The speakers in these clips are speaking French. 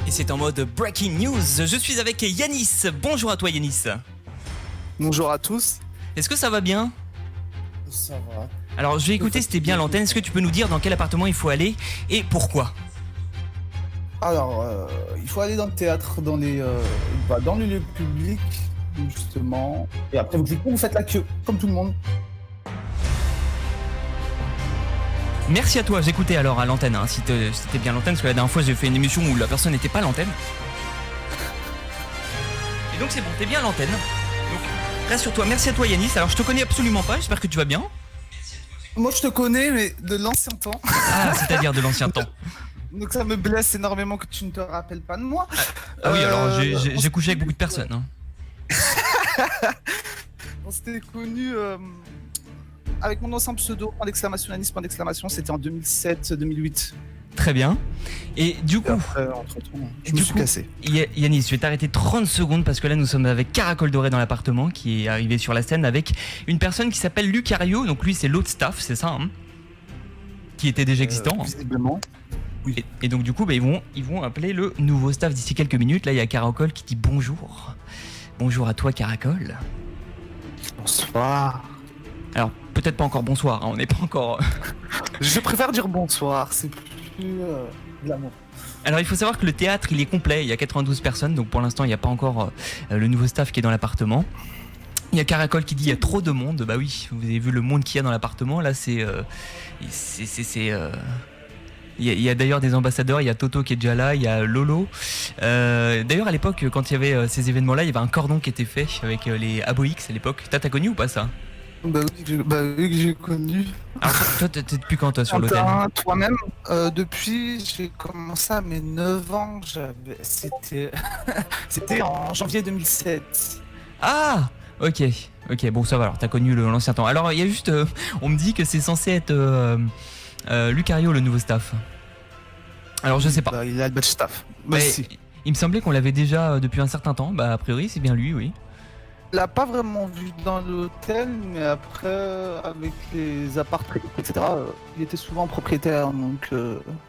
Et c'est en mode Breaking News. Je suis avec Yanis. Bonjour à toi Yanis. Bonjour à tous. Est-ce que ça va bien? Ça va. Alors je vais écouter si t'es bien à l'antenne. Est-ce que tu peux nous dire dans quel appartement il faut aller et pourquoi? Alors, il faut aller dans le théâtre, dans le lieu public, justement. Et après, vous faites la queue, comme tout le monde. Merci à toi, j'écoutais alors à l'antenne, hein, si t'étais bien à l'antenne, parce que la dernière fois j'ai fait une émission où la personne n'était pas à l'antenne. Et donc c'est bon, t'es bien à l'antenne. Donc rassure toi, merci à toi Yanis. Alors je te connais absolument pas, j'espère que tu vas bien. Moi, je te connais, mais de l'ancien temps. Ah, c'est-à-dire de l'ancien temps. Donc ça me blesse énormément que tu ne te rappelles pas de moi. Ah oui, alors j'ai couché avec beaucoup de personnes. Hein. On s'était connus avec mon ancien pseudo, Yanis, c'était en 2007-2008. Très bien. Et du coup, entre-temps, je me suis cassé. Yanis, je vais t'arrêter 30 secondes parce que là nous sommes avec Caracol Doré dans l'appartement qui est arrivé sur la scène avec une personne qui s'appelle Lucario. Donc lui c'est l'autre staff, c'est ça hein, qui était déjà existant. Visiblement. Oui. Et donc du coup ils vont appeler le nouveau staff d'ici quelques minutes. Là il y a Caracol qui dit bonjour. Bonjour à toi Caracol. Bonsoir. Alors peut-être pas encore bonsoir, hein, on n'est pas encore... Je préfère dire bonsoir, c'est plus de l'amour. Alors il faut savoir que le théâtre il est complet, il y a 92 personnes, donc pour l'instant il n'y a pas encore le nouveau staff qui est dans l'appartement. Il y a Caracol qui dit il y a trop de monde, bah oui, vous avez vu le monde qu'il y a dans l'appartement, là c'est... Il y a d'ailleurs des ambassadeurs, il y a Toto qui est déjà là, il y a Lolo. D'ailleurs à l'époque quand il y avait ces événements là, il y avait un cordon qui était fait avec les AboX à l'époque. T'as connu ou pas ça? Bah oui, que j'ai connu. Alors toi t'es depuis quand toi sur l'hôtel? Toi-même, depuis j'ai commencé à mes 9 ans, c'était en janvier 2007. Ah ok, bon ça va alors, t'as connu l'ancien temps. Alors il y a juste, on me dit que c'est censé être Lucario le nouveau staff. Alors je sais pas. Bah, il a le badge staff. Mais si. Il me semblait qu'on l'avait déjà depuis un certain temps, bah a priori c'est bien lui, oui. Je l'ai pas vraiment vu dans l'hôtel, mais après, avec les appartements, etc., il était souvent propriétaire, donc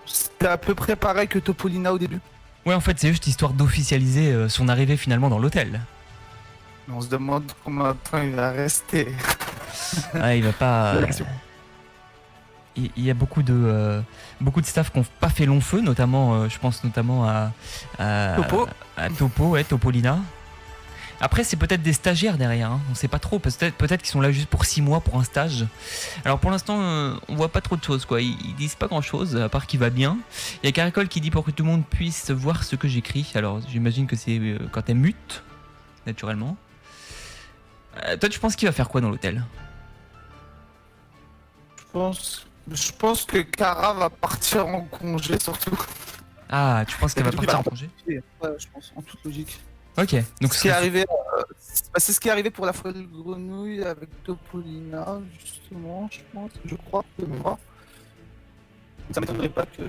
c'était à peu près pareil que Topolina au début. Ouais, en fait, c'est juste histoire d'officialiser son arrivée finalement dans l'hôtel. On se demande combien de temps il va rester. Ah, il va pas... Il y a beaucoup de staff qui n'ont pas fait long feu, notamment, je pense notamment à Topo, ouais, Topolina. Après c'est peut-être des stagiaires derrière, hein. On sait pas trop, peut-être qu'ils sont là juste pour 6 mois pour un stage. Alors pour l'instant on voit pas trop de choses quoi, ils disent pas grand chose à part qu'il va bien. Il y a Caracol qui dit pour que tout le monde puisse voir ce que j'écris, alors j'imagine que c'est quand elle mute, naturellement. Toi tu penses qu'il va faire quoi dans l'hôtel? Je pense que Cara va partir en congé surtout. Ah tu penses qu'elle va partir en congé? Ouais je pense, en toute logique. Ok, donc c'est ce qui est arrivé pour la folle grenouille avec Topolina, justement, je crois que moi. Ça m'étonnerait pas que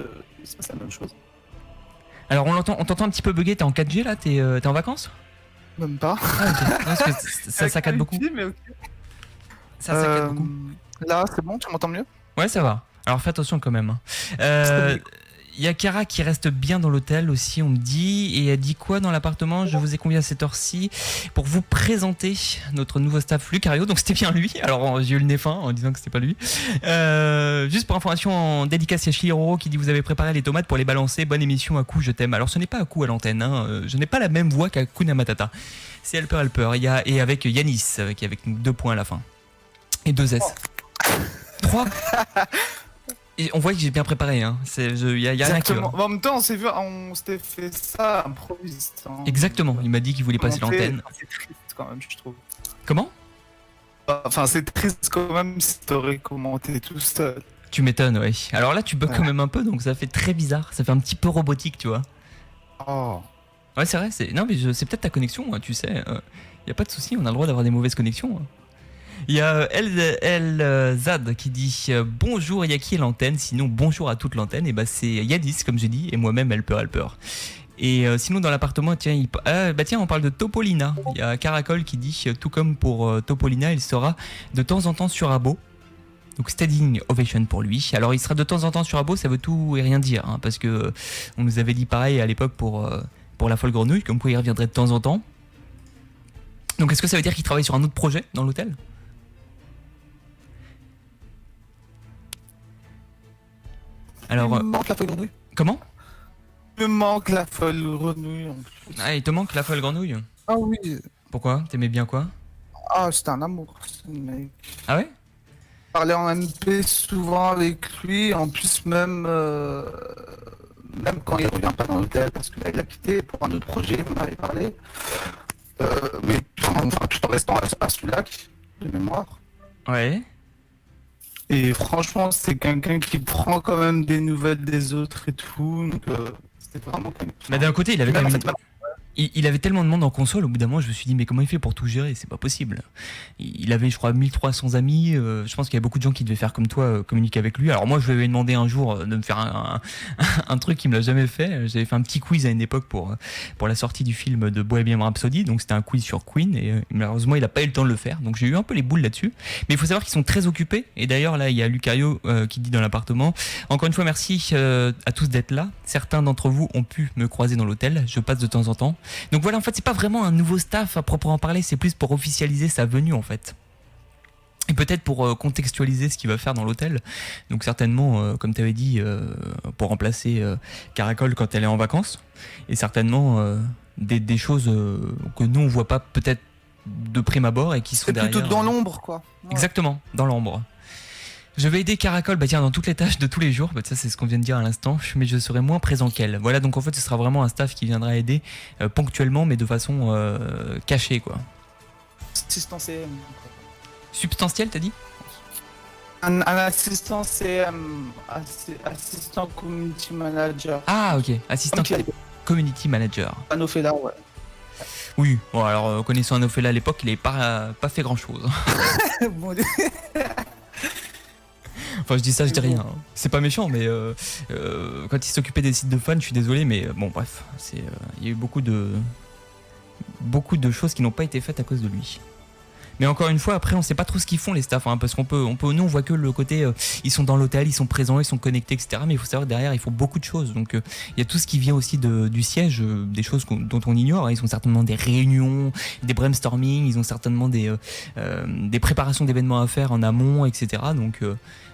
se passe la même chose. Alors on t'entend un petit peu bugger, t'es en 4G là, t'es en vacances? Même pas. Ah ok, non, parce que ça saccade beaucoup. Mais okay. Ça saccade beaucoup. Là c'est bon, tu m'entends mieux? Ouais ça va, alors fais attention quand même. Il y a Cara qui reste bien dans l'hôtel aussi, on me dit. Et elle dit quoi dans l'appartement? Je vous ai convié à cette heure-ci pour vous présenter notre nouveau staff Lucario. Donc c'était bien lui. Alors j'ai eu le nez fin en disant que c'était pas lui. Juste pour information, en dédicace, il y a Chihiro qui dit vous avez préparé les tomates pour les balancer. Bonne émission, Aku, je t'aime. Alors ce n'est pas Aku à l'antenne. Hein. Je n'ai pas la même voix qu'Akuna Matata. C'est Helper. Et avec Yanis, qui est avec 2 points à la fin. Et 2 S. 3. Et on voit que j'ai bien préparé, hein. Y a rien qui va. En même temps, on s'était fait ça improviste. Hein. Exactement, il m'a dit qu'il voulait passer l'antenne. C'est triste quand même, je trouve. Comment? Enfin, c'est triste quand même si t'aurais commenté tout seul. Tu m'étonnes, ouais. Alors là, tu bugs quand même un peu, donc ça fait très bizarre. Ça fait un petit peu robotique, tu vois. Oh. Ouais, c'est vrai. Non, mais c'est peut-être ta connexion, hein, tu sais. Y a pas de souci, on a le droit d'avoir des mauvaises connexions. Hein. Il y a Zad qui dit bonjour, il y a qui est l'antenne? Sinon bonjour à toute l'antenne. Et bah c'est Yanis comme j'ai dit, et moi-même Helper. Et sinon dans l'appartement, tiens, on parle de Topolina. Il y a Caracol qui dit tout comme pour Topolina, il sera de temps en temps sur Abo. Donc standing ovation pour lui. Alors il sera de temps en temps sur Abo, ça veut tout et rien dire, hein, parce que on nous avait dit pareil à l'époque pour la folle grenouille, comme quoi il reviendrait de temps en temps. Donc est-ce que ça veut dire qu'il travaille sur un autre projet dans l'hôtel ? Alors, Il me manque la folle grenouille. comment ? Il me manque la folle grenouille en plus. Ah, il te manque la folle grenouille ? Ah oui. Pourquoi ? T'aimais bien quoi ? Ah, c'était un amour, ce mec. Ah ouais ? Je parlais en MP souvent avec lui, en plus même quand il revient pas dans l'hôtel, parce que là il a quitté pour un autre projet, il m'en avait parlé. Mais enfin, tout en restant à Soulac, de mémoire. Ouais. Et franchement, c'est quelqu'un qui prend quand même des nouvelles des autres et tout, donc c'était vraiment quelqu'un. Mais d'un côté, il avait quand Même même en fait, il avait tellement de monde en console, au bout d'un moment, je me suis dit, mais comment il fait pour tout gérer ? C'est pas possible. Il avait, je crois, 1300 amis. Je pense qu'il y a beaucoup de gens qui devaient faire comme toi, communiquer avec lui. Alors moi, je lui avais demandé un jour de me faire un truc qu'il me l'a jamais fait. J'avais fait un petit quiz à une époque pour la sortie du film de Bohemian Rhapsody. Donc c'était un quiz sur Queen. Et malheureusement, il a pas eu le temps de le faire. Donc j'ai eu un peu les boules là-dessus. Mais il faut savoir qu'ils sont très occupés. Et d'ailleurs, là, il y a Lucario qui dit dans l'appartement, encore une fois, merci à tous d'être là. Certains d'entre vous ont pu me croiser dans l'hôtel. Je passe de temps en temps. Donc voilà, en fait, c'est pas vraiment un nouveau staff à proprement parler, c'est plus pour officialiser sa venue en fait. Et peut-être pour contextualiser ce qu'il va faire dans l'hôtel. Donc certainement, comme tu avais dit, pour remplacer Caracol quand elle est en vacances. Et certainement des choses que nous on voit pas peut-être de prime abord et qui sont c'est derrière. plutôt dans l'ombre, quoi. Ouais. Exactement, dans l'ombre. Je vais aider Caracol, bah tiens, dans toutes les tâches de tous les jours, bah ça c'est ce qu'on vient de dire à l'instant, mais je serai moins présent qu'elle. Voilà, donc en fait ce sera vraiment un staff qui viendra aider ponctuellement, mais de façon cachée, quoi. Assistant CM. Substantiel, t'as dit ? Un assistant CM, assistant community manager. Ah ok, assistant community manager. Anofela, ouais. Oui, bon alors connaissant Anofela à l'époque, il n'avait pas fait grand chose. Bon, Enfin, je dis ça, je dis rien. C'est pas méchant, mais quand il s'occupait des sites de fans, je suis désolé, mais bon, bref, il y a eu beaucoup de choses qui n'ont pas été faites à cause de lui. Mais encore une fois, après, on sait pas trop ce qu'ils font les staffs, hein, parce nous, on voit que le côté, ils sont dans l'hôtel, ils sont présents, ils sont connectés, etc. Mais il faut savoir que derrière, ils font beaucoup de choses. Donc, il y a tout ce qui vient aussi du siège, des choses dont on ignore. Hein. Ils ont certainement des réunions, des brainstorming, ils ont certainement des préparations d'événements à faire en amont, etc. Donc,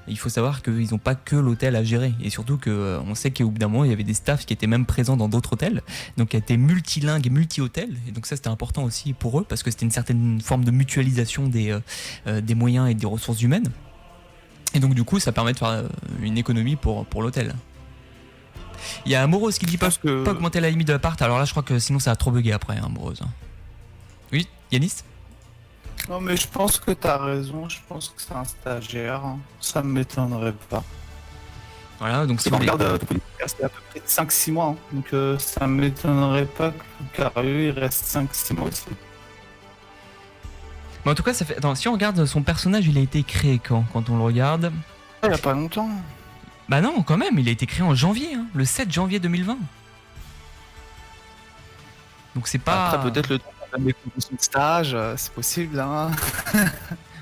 il faut savoir qu'ils n'ont pas que l'hôtel à gérer. Et surtout qu'on sait qu'au bout d'un moment, il y avait des staffs qui étaient même présents dans d'autres hôtels, donc qui étaient multilingues et multi-hôtels. Et donc ça, c'était important aussi pour eux, parce que c'était une certaine forme de mutualisation des moyens et des ressources humaines. Et donc du coup, ça permet de faire une économie pour l'hôtel. Il y a Amoros qui dit pas augmenter la limite de l'appart. Alors là, je crois que sinon, ça va trop bugger après, hein, Amoros. Oui, Yanis ? Non, mais je pense que t'as raison, je pense que c'est un stagiaire, hein. Ça m'étonnerait pas. Voilà, donc Si on regarde, c'est à peu près 5-6 mois, hein. Donc ça m'étonnerait pas que Lucario il reste 5-6 mois aussi. Mais en tout cas, ça fait. Attends, si on regarde son personnage, il a été créé quand on le regarde. Il y a pas longtemps. Bah non, quand même, il a été créé en janvier, hein, le 7 janvier 2020. Donc c'est pas. Après, peut-être le temps des conditions de stage, c'est possible, hein.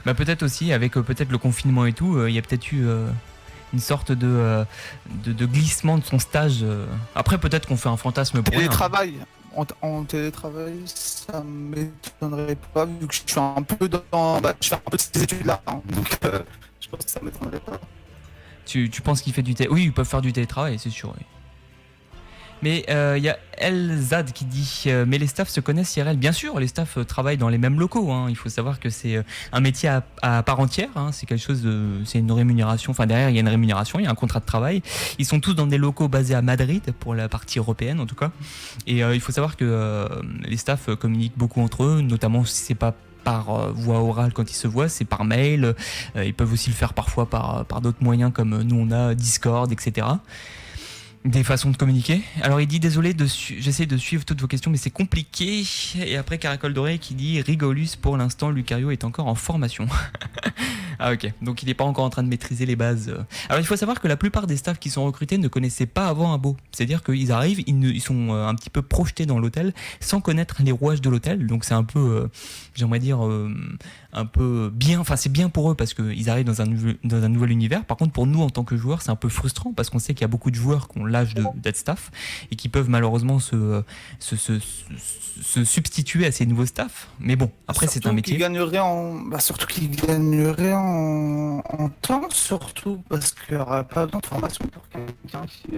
Bah peut-être aussi, avec peut-être le confinement et tout, il y a peut-être eu une sorte de glissement de son stage. Après, peut-être qu'on fait un fantasme pour rien. Télétravail. En télétravail, ça m'étonnerait pas, vu que je suis un peu dans. Bah, je fais un peu de ces études-là, hein. Donc je pense que ça m'étonnerait pas. Tu penses qu'il fait du télétravail ? Oui, ils peuvent faire du télétravail, c'est sûr. Oui. Mais il y a Elzad qui dit mais les staffs se connaissent IRL. Bien sûr, les staffs travaillent dans les mêmes locaux, hein. Il faut savoir que c'est un métier à part entière, hein. C'est quelque chose c'est une rémunération. Enfin, derrière, il y a une rémunération, il y a un contrat de travail. Ils sont tous dans des locaux basés à Madrid, pour la partie européenne en tout cas. Et il faut savoir que les staffs communiquent beaucoup entre eux, notamment si c'est pas par voie orale quand ils se voient, c'est par mail. Ils peuvent aussi le faire parfois par d'autres moyens comme nous on a Discord, etc. Des façons de communiquer. Alors il dit désolé, j'essaie de suivre toutes vos questions, mais c'est compliqué. Et après Caracol Doré qui dit Rigolus, pour l'instant, Lucario est encore en formation. Ah ok, donc il n'est pas encore en train de maîtriser les bases. Alors il faut savoir que la plupart des staffs qui sont recrutés ne connaissaient pas avant Abo. C'est-à-dire qu'ils arrivent, ils sont un petit peu projetés dans l'hôtel sans connaître les rouages de l'hôtel. Donc c'est un peu, j'aimerais dire, un peu bien, enfin c'est bien pour eux parce qu'ils arrivent dans un nouvel univers. Par contre pour nous en tant que joueurs c'est un peu frustrant parce qu'on sait qu'il y a beaucoup de joueurs qui ont l'âge d'être staff et qui peuvent malheureusement se substituer à ces nouveaux staffs. Mais bon, après c'est un métier. Surtout qu'ils gagneraient en temps, surtout parce qu'il n'y aura pas besoin de formation pour quelqu'un qui...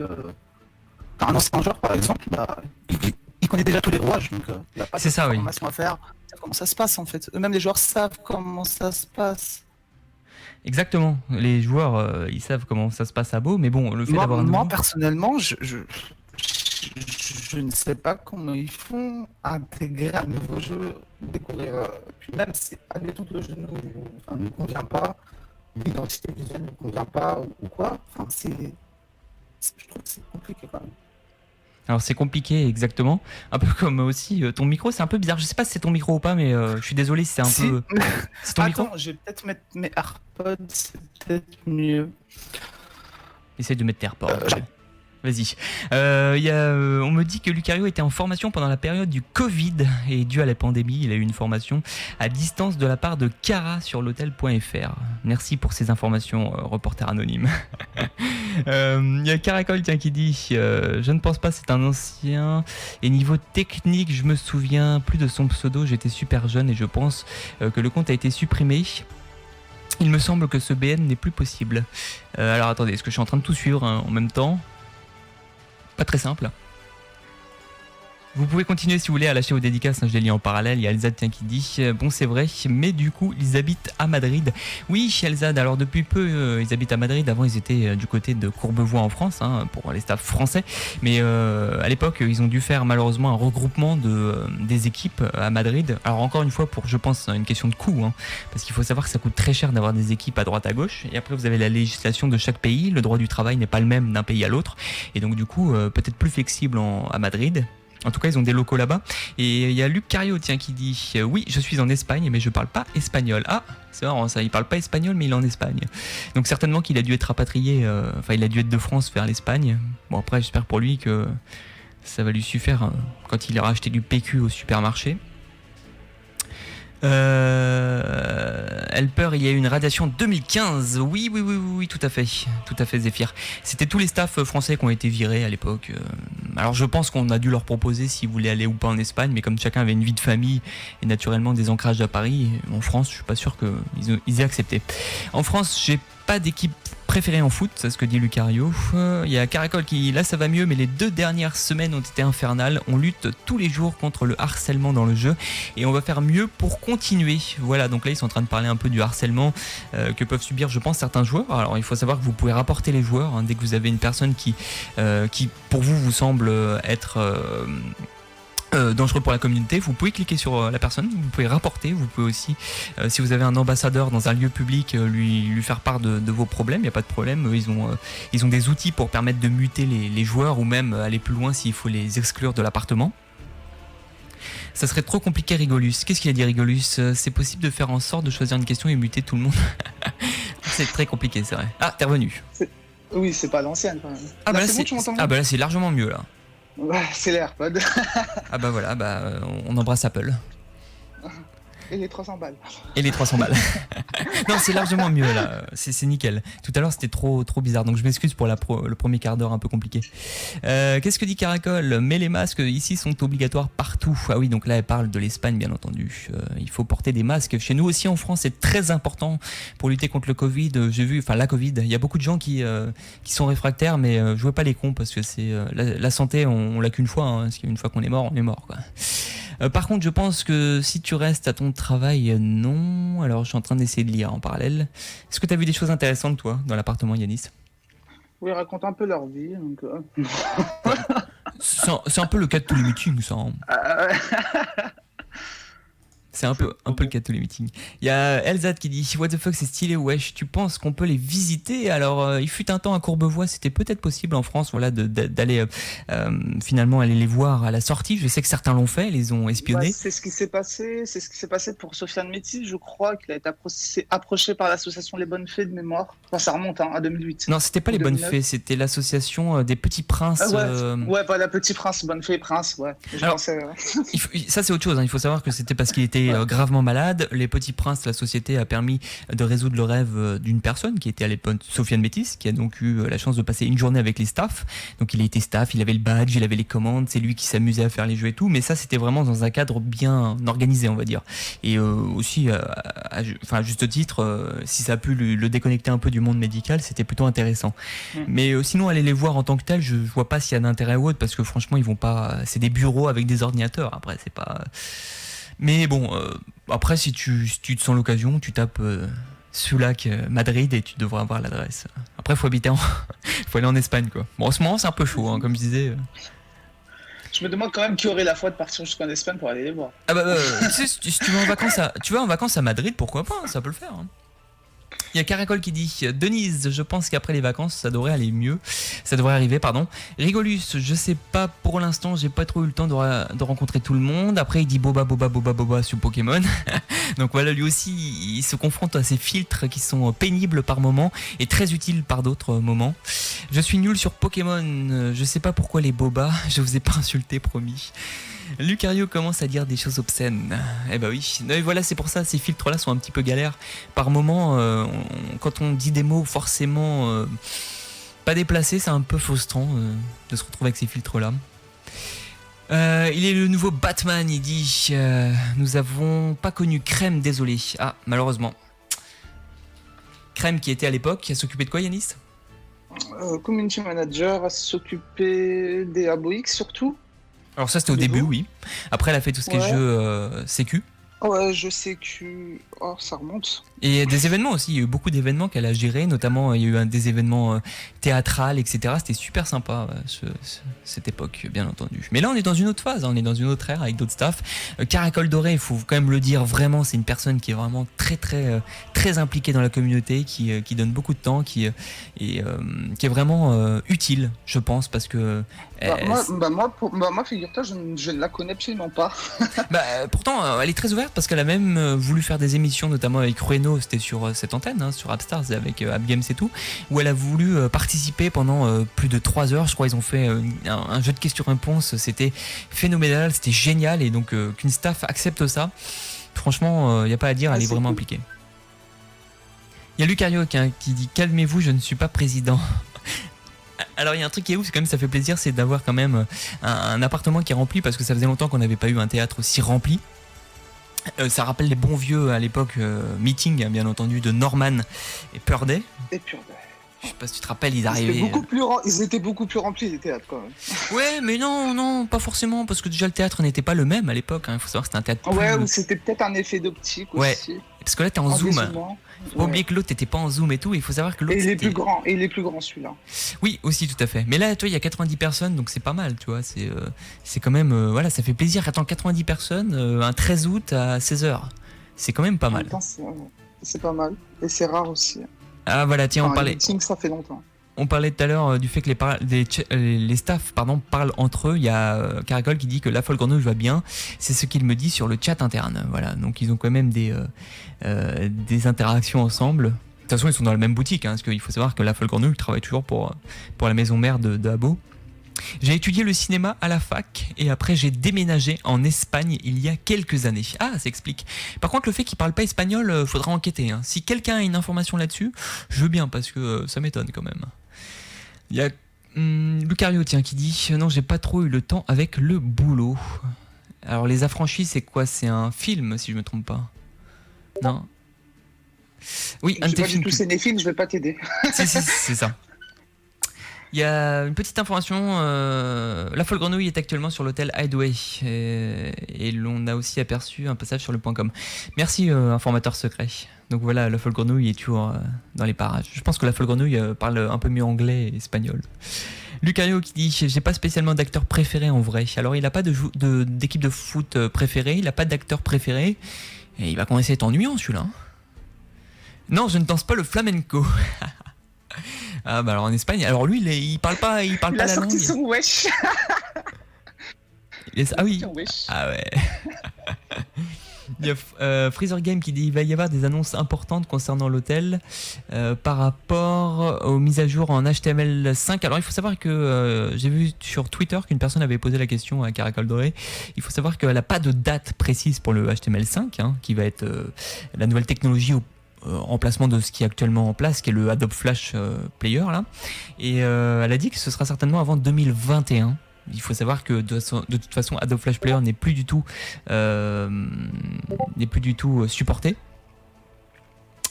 un ancien joueur par exemple, il connaît déjà tous les rouages, donc il n'a pas de formation à faire. Comment ça se passe en fait. Eux-mêmes les joueurs savent comment ça se passe. Exactement, les joueurs ils savent comment ça se passe à Beau, mais bon, le fait d'avoir moi personnellement, je ne sais pas comment ils font intégrer un nouveau jeu, découvrir. Puis même si, admettons que le jeu ne convient pas, l'identité visuelle ne convient pas ou quoi, enfin, je trouve que c'est compliqué quand même. Alors c'est compliqué exactement, un peu comme aussi ton micro, c'est un peu bizarre, je sais pas si c'est ton micro ou pas, mais je suis désolé si c'est un peu... C'est ton micro ? Attends, je vais peut-être mettre mes AirPods, c'est peut-être mieux. Essaye de mettre tes AirPods. Vas-y. On me dit que Lucario était en formation pendant la période du Covid et dû à la pandémie, il a eu une formation à distance de la part de Cara sur l'hôtel.fr. Merci pour ces informations, reporter anonyme. Il y a Caracol qui dit je ne pense pas, c'est un ancien. Et niveau technique, je me souviens plus de son pseudo, j'étais super jeune et je pense que le compte a été supprimé. Il me semble que ce BN n'est plus possible. Alors attendez, est-ce que je suis en train de tout suivre en même temps ? Pas très simple. Vous pouvez continuer si vous voulez à lâcher vos dédicaces, je les lis en parallèle. Il y a Elzad qui dit bon c'est vrai, mais du coup ils habitent à Madrid. Oui Elzad, alors depuis peu ils habitent à Madrid. Avant ils étaient du côté de Courbevoie en France pour les staffs français. Mais à l'époque ils ont dû faire malheureusement un regroupement des équipes à Madrid. Alors encore une fois pour je pense une question de coût, parce qu'il faut savoir que ça coûte très cher d'avoir des équipes à droite à gauche. Et après vous avez la législation de chaque pays. Le droit du travail n'est pas le même d'un pays à l'autre. Et donc du coup peut-être plus flexible à Madrid. En tout cas, ils ont des locaux là-bas. Et il y a Luc Cario qui dit oui, je suis en Espagne, mais je parle pas espagnol. Ah, c'est marrant ça, il parle pas espagnol, mais il est en Espagne. Donc certainement qu'il a dû être rapatrié, il a dû être de France vers l'Espagne. Bon, après, j'espère pour lui que ça va lui suffire quand il ira acheter du PQ au supermarché. Helper, il y a eu une radiation 2015. Oui, tout à fait Zéphyr. C'était tous les staffs français qui ont été virés à l'époque. Alors je pense qu'on a dû leur proposer s'ils voulaient aller ou pas en Espagne, mais comme chacun avait une vie de famille et naturellement des ancrages à Paris, en France, je suis pas sûr qu'ils aient accepté. En France, j'ai pas d'équipe préférée en foot, c'est ce que dit Lucario. Il y a Caracol qui, là ça va mieux, mais les 2 dernières semaines ont été infernales. On lutte tous les jours contre le harcèlement dans le jeu et on va faire mieux pour continuer. Voilà, donc là ils sont en train de parler un peu du harcèlement que peuvent subir, je pense, certains joueurs. Alors il faut savoir que vous pouvez rapporter les joueurs dès que vous avez une personne qui pour vous semble être dangereux pour la communauté. Vous pouvez cliquer sur la personne, vous pouvez rapporter, vous pouvez aussi, si vous avez un ambassadeur dans un lieu public, lui faire part de vos problèmes, il n'y a pas de problème. Ils ont des outils pour permettre de muter les joueurs ou même aller plus loin s'il faut les exclure de l'appartement. Ça serait trop compliqué Rigolus. Qu'est-ce qu'il a dit Rigolus ? C'est possible de faire en sorte de choisir une question et muter tout le monde. C'est très compliqué, c'est vrai. Ah, t'es revenu. Oui, c'est pas l'ancienne quand même. Ah bah là c'est largement mieux là. Ouais, c'est l'AirPod. Ah bah voilà, on embrasse Apple. Et les 300 balles. Et les 300 balles. Non, c'est largement mieux là, c'est nickel. Tout à l'heure c'était trop bizarre, donc je m'excuse pour le premier quart d'heure un peu compliqué. Qu'est-ce que dit Caracol ? Mais les masques ici sont obligatoires partout. Ah oui, donc là elle parle de l'Espagne bien entendu. Il faut porter des masques. Chez nous aussi en France c'est très important pour lutter contre le Covid. J'ai vu, la Covid, il y a beaucoup de gens qui sont réfractaires, mais jouez pas les cons parce que c'est la santé on l'a qu'une fois, parce qu'une fois qu'on est mort, on est mort quoi. Par contre, je pense que si tu restes à ton travail, non. Alors, je suis en train d'essayer de lire en parallèle. Est-ce que tu as vu des choses intéressantes, toi, dans l'appartement, Yanis ? Oui, ils racontent un peu leur vie. Donc, c'est un peu le cas de tous les meetings, ça. C'est un peu le cas de tous les meetings. Il y a Elzad qui dit What the fuck, c'est stylé, wesh. Tu penses qu'on peut les visiter? Alors, il fut un temps à Courbevoie, c'était peut-être possible en France, voilà, d'aller finalement aller les voir à la sortie. Je sais que certains l'ont fait, les ont espionnés. Ouais, c'est ce qui s'est passé. C'est ce qui s'est passé pour Sofiane Métis, je crois, qu'il a été approché par l'association Les Bonnes Fées de mémoire. Enfin, ça remonte à 2008. Non, c'était pas les Bonnes Fées, c'était l'association des Petits Princes. Ouais, voilà, Petit Prince, Bonne Fée, Prince, ouais. Pensais, ça, c'est autre chose. Hein. Il faut savoir que c'était parce qu'il était gravement malade. Les Petits Princes, la société a permis de résoudre le rêve d'une personne qui était à l'époque Sofiane Métis, qui a donc eu la chance de passer une journée avec les staffs. Donc il a été staff, il avait le badge, il avait les commandes, c'est lui qui s'amusait à faire les jeux et tout. Mais ça, c'était vraiment dans un cadre bien organisé, on va dire. Et aussi, à juste titre, si ça a pu le déconnecter un peu du monde médical, c'était plutôt intéressant. Mais sinon, aller les voir en tant que tel, je vois pas s'il y a d'intérêt ou autre, parce que franchement, ils vont pas. C'est des bureaux avec des ordinateurs. Après, c'est pas. Mais bon, après, si tu te sens l'occasion, tu tapes Soulac Madrid et tu devras avoir l'adresse. Après, faut habiter faut aller en Espagne, quoi. Bon, en ce moment, c'est un peu chaud, hein, comme je disais. Je me demande quand même qui aurait la foi de partir jusqu'en Espagne pour aller les voir. Ah bah, tu sais, si tu vas en vacances à Madrid, pourquoi pas, hein, ça peut le faire. Hein. Il y a Caracol qui dit Denise, je pense qu'après les vacances, ça devrait aller mieux. Ça devrait arriver, pardon. Rigolus, je sais pas pour l'instant, j'ai pas trop eu le temps de rencontrer tout le monde. Après, il dit Boba sur Pokémon. Donc voilà, lui aussi, il se confronte à ces filtres qui sont pénibles par moments et très utiles par d'autres moments. Je suis nul sur Pokémon, je sais pas pourquoi les Boba, je vous ai pas insulté, promis. Lucario commence à dire des choses obscènes. Eh bah oui, et voilà, c'est pour ça, ces filtres-là sont un petit peu galères. Par moment, quand on dit des mots forcément pas déplacés, c'est un peu frustrant de se retrouver avec ces filtres-là. Il est le nouveau Batman, il dit nous avons pas connu Crème, désolé. Ah, malheureusement. Crème qui était à l'époque, qui a s'occupé de quoi, Yanis? Community Manager, à s'occuper des AboX surtout. Alors ça c'était au début, oui. Après elle a fait tout ce qui est jeu sécu. Ouais, je sais que... Oh, ça remonte. Et des événements aussi, il y a eu beaucoup d'événements qu'elle a gérés, notamment il y a eu des événements théâtrales, etc. C'était super sympa cette époque, bien entendu. Mais là on est dans une autre phase, on est dans une autre ère avec d'autres staffs. Caracol Doré, il faut quand même le dire, vraiment c'est une personne qui est vraiment très impliquée dans la communauté, qui donne beaucoup de temps, qui est vraiment utile, je pense, parce que... Moi, figure-toi, je ne la connais absolument pas. Pourtant, elle est très ouverte parce qu'elle a même voulu faire des émissions, notamment avec Rueno, c'était sur cette antenne, hein, sur Appstars, avec AppGames et tout, où elle a voulu participer pendant plus de 3 heures. Je crois ils ont fait un jeu de questions-réponses, c'était phénoménal, c'était génial, et donc qu'une staff accepte ça, franchement, il n'y a pas à dire, elle est vraiment impliquée. Il y a Lucario qui dit « Calmez-vous, je ne suis pas président ». Alors il y a un truc qui est ouf, c'est quand même, ça fait plaisir, c'est d'avoir quand même un appartement qui est rempli, parce que ça faisait longtemps qu'on n'avait pas eu un théâtre aussi rempli. Ça rappelle les bons vieux à l'époque meetings, bien entendu, de Norman et Purday. Je sais pas si tu te rappelles, ils arrivaient. Ils étaient beaucoup plus remplis, les théâtres, quand même. Ouais, mais non, pas forcément, parce que déjà le théâtre n'était pas le même à l'époque. Il faut savoir que c'était un théâtre. Ouais, ou c'était peut-être un effet d'optique aussi. Parce que là, t'es en zoom. Faut pas oublier que l'autre t'étais pas en zoom et tout. Il faut savoir que l'autre. Et il est plus grand celui-là. Oui, aussi, tout à fait. Mais là, toi, il y a 90 personnes, donc c'est pas mal, tu vois. C'est quand même. Voilà, ça fait plaisir. Attends, 90 personnes, un 13 août à 16h. C'est quand même pas mal. C'est pas mal. Et c'est rare aussi. Ah voilà, tiens, on parlait. Les meetings, ça fait longtemps. On parlait tout à l'heure du fait que les staffs parlent entre eux. Il y a Caracol qui dit que la folle grenouille va bien. C'est ce qu'il me dit sur le chat interne. Voilà, donc ils ont quand même des interactions ensemble. De toute façon, ils sont dans la même boutique, hein, parce qu'il faut savoir que la folle grenouille travaille toujours pour la maison mère de Abo. J'ai étudié le cinéma à la fac et après j'ai déménagé en Espagne il y a quelques années. Ah, ça explique. Par contre, le fait qu'il parle pas espagnol, faudra enquêter. Hein. Si quelqu'un a une information là-dessus, je veux bien, parce que ça m'étonne quand même. Il y a Lucario, tiens, qui dit non, j'ai pas trop eu le temps avec le boulot. Alors les Affranchis, c'est quoi? C'est un film, si je me trompe pas. Non. Oui, un de tes films. Je suis pas du tout cinéphile, je vais pas t'aider. Si, c'est ça. Il y a une petite information, la folle grenouille est actuellement sur l'hôtel Hideaway et l'on a aussi aperçu un passage sur le .com. Merci informateur secret. Donc voilà, la folle grenouille est toujours dans les parages. Je pense que la folle grenouille parle un peu mieux anglais et espagnol. Lucario qui dit j'ai pas spécialement d'acteur préféré en vrai. Alors il a pas d'équipe de foot préférée, il a pas d'acteur préféré. Et il va commencer à être ennuyant celui-là. Hein. Non, je ne danse pas le flamenco. Ah bah alors en Espagne, alors lui il parle pas Il pas a la sorti langue. son wesh. Ah oui. Son wesh. Ah ouais. Il y a Freezer Game qui dit il va y avoir des annonces importantes concernant l'hôtel par rapport aux mises à jour en HTML5. Alors il faut savoir que j'ai vu sur Twitter qu'une personne avait posé la question à Caracol Doré. Il faut savoir qu'elle n'a pas de date précise pour le HTML5, hein, qui va être la nouvelle technologie au remplacement de ce qui est actuellement en place, qui est le Adobe Flash Player là. Et elle a dit que ce sera certainement avant 2021. Il faut savoir que de toute façon Adobe Flash Player n'est plus du tout supporté.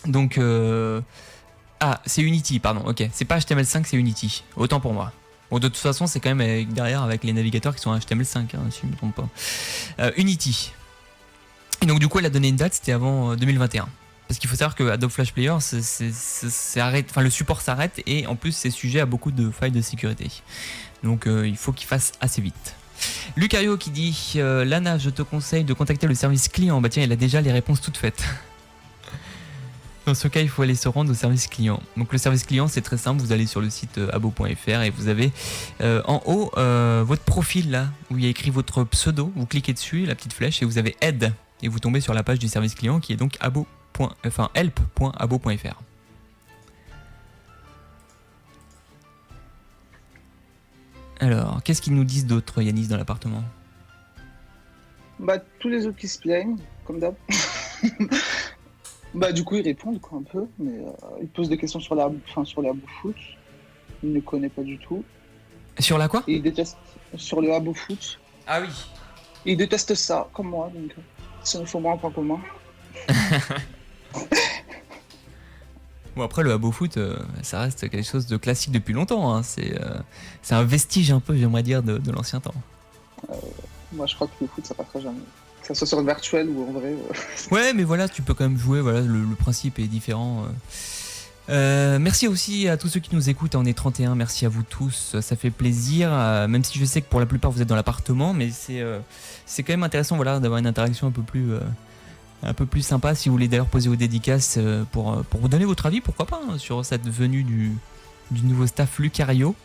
Donc c'est Unity, pardon. Ok, c'est pas HTML5, c'est Unity. Autant pour moi. Bon, de toute façon, c'est quand même derrière avec les navigateurs qui sont HTML5, hein, si je me trompe pas. Unity. Et donc du coup, elle a donné une date, c'était avant 2021. Parce qu'il faut savoir que Adobe Flash Player, le support s'arrête et en plus c'est sujet à beaucoup de failles de sécurité. Donc il faut qu'il fasse assez vite. Lucario qui dit Lana, je te conseille de contacter le service client. Bah tiens, il a déjà les réponses toutes faites. Dans ce cas, il faut aller se rendre au service client. Donc le service client, c'est très simple. Vous allez sur le site abo.fr et vous avez en haut votre profil là où il y a écrit votre pseudo. Vous cliquez dessus, la petite flèche, et vous avez aide. Et vous tombez sur la page du service client qui est donc help.abo.fr. Alors, qu'est-ce qu'ils nous disent d'autres, Yanis, dans l'appartement? Bah, tous les autres qui se plaignent, comme d'hab. Bah, du coup, ils répondent quoi, un peu, mais ils posent des questions sur la Abo-Foot. Il ne connaît pas du tout. Sur la quoi? Et il déteste sur le Abo-Foot. Ah oui. Il déteste ça, comme moi, donc ça nous faut moins un point commun. Bon, après, le Abo-Foot, ça reste quelque chose de classique depuis longtemps. Hein. C'est un vestige un peu, j'aimerais dire, de l'ancien temps. Moi, je crois que le foot, ça passera jamais. Que ça soit sur le virtuel ou en vrai. Ouais, mais voilà, tu peux quand même jouer. Voilà, le principe est différent. Merci aussi à tous ceux qui nous écoutent. On est 31. Merci à vous tous. Ça fait plaisir. Même si je sais que pour la plupart, vous êtes dans l'appartement. Mais c'est quand même intéressant d'avoir une interaction un peu plus sympa. Si vous voulez d'ailleurs poser vos dédicaces pour vous donner votre avis, pourquoi pas, hein, sur cette venue du nouveau staff Lucario.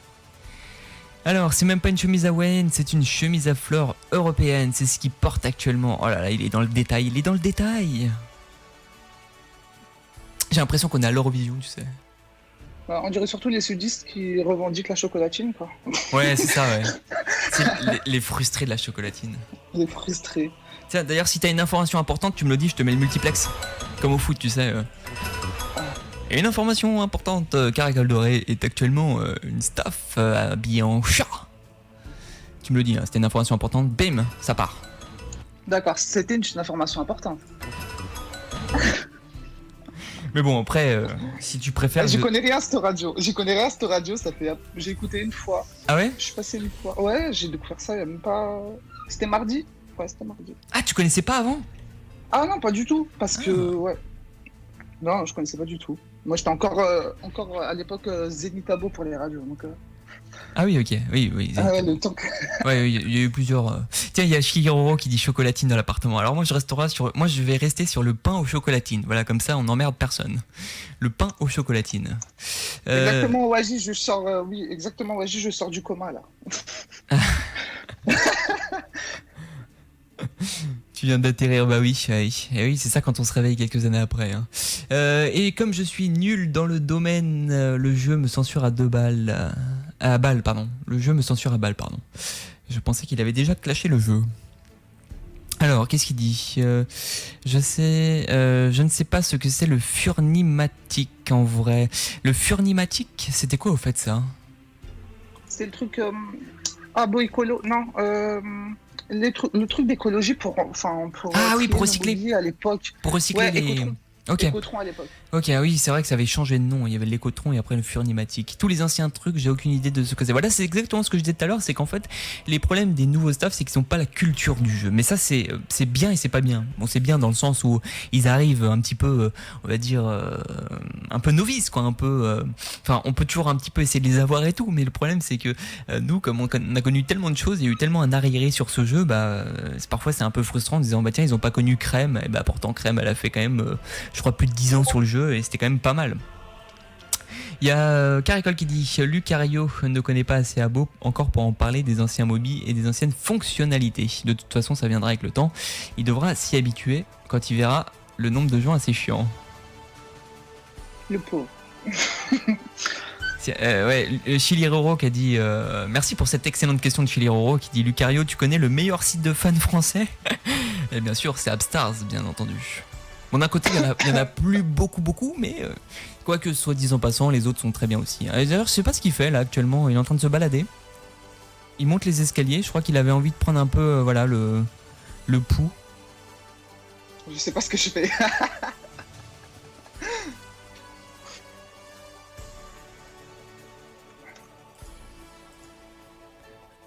Alors, c'est même pas une chemise à Wayne, c'est une chemise à fleurs européenne. C'est ce qu'il porte actuellement. Oh là là, il est dans le détail, J'ai l'impression qu'on est à l'Eurovision, tu sais. Bah, on dirait surtout les sudistes qui revendiquent la chocolatine, quoi. Ouais, c'est ça, ouais. C'est les frustrés de la chocolatine. Les frustrés. Tiens, d'ailleurs, si t'as une information importante, tu me le dis, je te mets le multiplex. Comme au foot, tu sais. Et une information importante, Caracol Doré est actuellement une staff habillée en chat. Tu me le dis, hein, c'était une information importante, bim, ça part. D'accord, c'était une information importante. Mais bon, après, si tu préfères... J'y connais rien à cette radio, ça fait... J'ai écouté une fois. Ah ouais? Je suis passé une fois. Ouais, j'ai découvert ça il y a même pas... C'était mardi? Ouais, c'était mardi. Ah, tu connaissais pas avant? Ah non, pas du tout, parce que... Ouais. Non, je connaissais pas du tout. Moi, j'étais encore à l'époque Zénith Abo pour les radios, donc... Ah oui, ok, oui. Ah ouais, le temps que... Ouais, il y a eu plusieurs... Tiens, il y a Shigiroro qui dit chocolatine dans l'appartement. Alors moi, je vais rester sur le pain aux chocolatines. Voilà, comme ça, on n'emmerde personne. Le pain aux chocolatines. Exactement, Waji, je sors... oui, exactement, Waji, je sors du coma, là. Tu viens d'atterrir, bah oui, et oui, c'est ça quand on se réveille quelques années après. Hein. Et comme je suis nul dans le domaine, le jeu me censure à 2 balles. À balles, pardon. Le jeu me censure à balles, pardon. Je pensais qu'il avait déjà clashé le jeu. Alors, qu'est-ce qu'il dit? Je ne sais pas ce que c'est le Furnimatic en vrai. Le Furnimatic, c'était quoi au fait ça? C'est le truc... Abo écolo... Non, le truc d'écologie pour ah oui, pour recycler. À l'époque. Pour recycler les... Ok. Écotron à l'époque. Ok, oui, c'est vrai que ça avait changé de nom. Il y avait l'Écotron et après le Furnimatic. Tous les anciens trucs, j'ai aucune idée de ce que c'est. Voilà, c'est exactement ce que je disais tout à l'heure. C'est qu'en fait, les problèmes des nouveaux staffs, c'est qu'ils n'ont pas la culture du jeu. Mais ça, c'est bien et c'est pas bien. Bon, c'est bien dans le sens où ils arrivent un petit peu, on va dire, un peu novices, quoi. Un peu. Enfin, on peut toujours un petit peu essayer de les avoir et tout. Mais le problème, c'est que nous, comme on a connu tellement de choses, il y a eu tellement un arriéré sur ce jeu, parfois c'est un peu frustrant en disant, tiens, ils ont pas connu Crème. Et pourtant, Crème, elle a fait quand même, je crois, plus de 10 ans sur le jeu et c'était quand même pas mal. Il y a Caricol qui dit Lucario ne connaît pas assez Abo encore pour en parler des anciens mobis et des anciennes fonctionnalités. De toute façon, ça viendra avec le temps. Il devra s'y habituer quand il verra le nombre de gens assez chiants. Le pauvre. Chiliroro qui a dit merci pour cette excellente question de Chiliroro qui dit Lucario, tu connais le meilleur site de fans français? Et bien sûr, c'est Abstars, bien entendu. Bon, d'un côté, il y en a plus beaucoup, mais quoique soit dit en passant, les autres sont très bien aussi. D'ailleurs, je sais pas ce qu'il fait là actuellement, il est en train de se balader. Il monte les escaliers, je crois qu'il avait envie de prendre un peu le pouls. Je sais pas ce que je fais.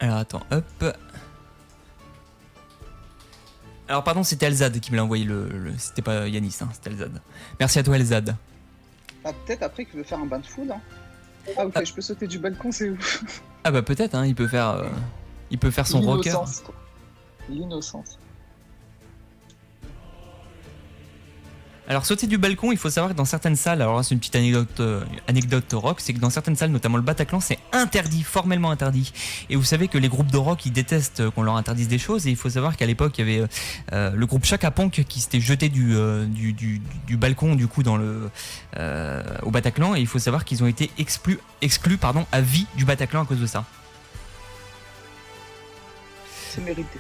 Alors attends, hop. Alors pardon, c'était Elzad qui me l'a envoyé c'était pas Yanis, hein, c'était Elzad. Merci à toi Elzad. Peut-être après qu'il veut faire un bain de foule. Hein. Ah ok, je peux sauter du balcon, c'est ouf. Ah peut-être, hein, il peut faire son rocker. L'innocence. Alors sauter du balcon, il faut savoir que dans certaines salles, alors là c'est une petite anecdote rock, c'est que dans certaines salles, notamment le Bataclan, c'est interdit, formellement interdit. Et vous savez que les groupes de rock, ils détestent qu'on leur interdise des choses. Et il faut savoir qu'à l'époque, il y avait le groupe Chaka Ponk qui s'était jeté du balcon du coup au Bataclan. Et il faut savoir qu'ils ont été exclus à vie du Bataclan à cause de ça. C'est mérité.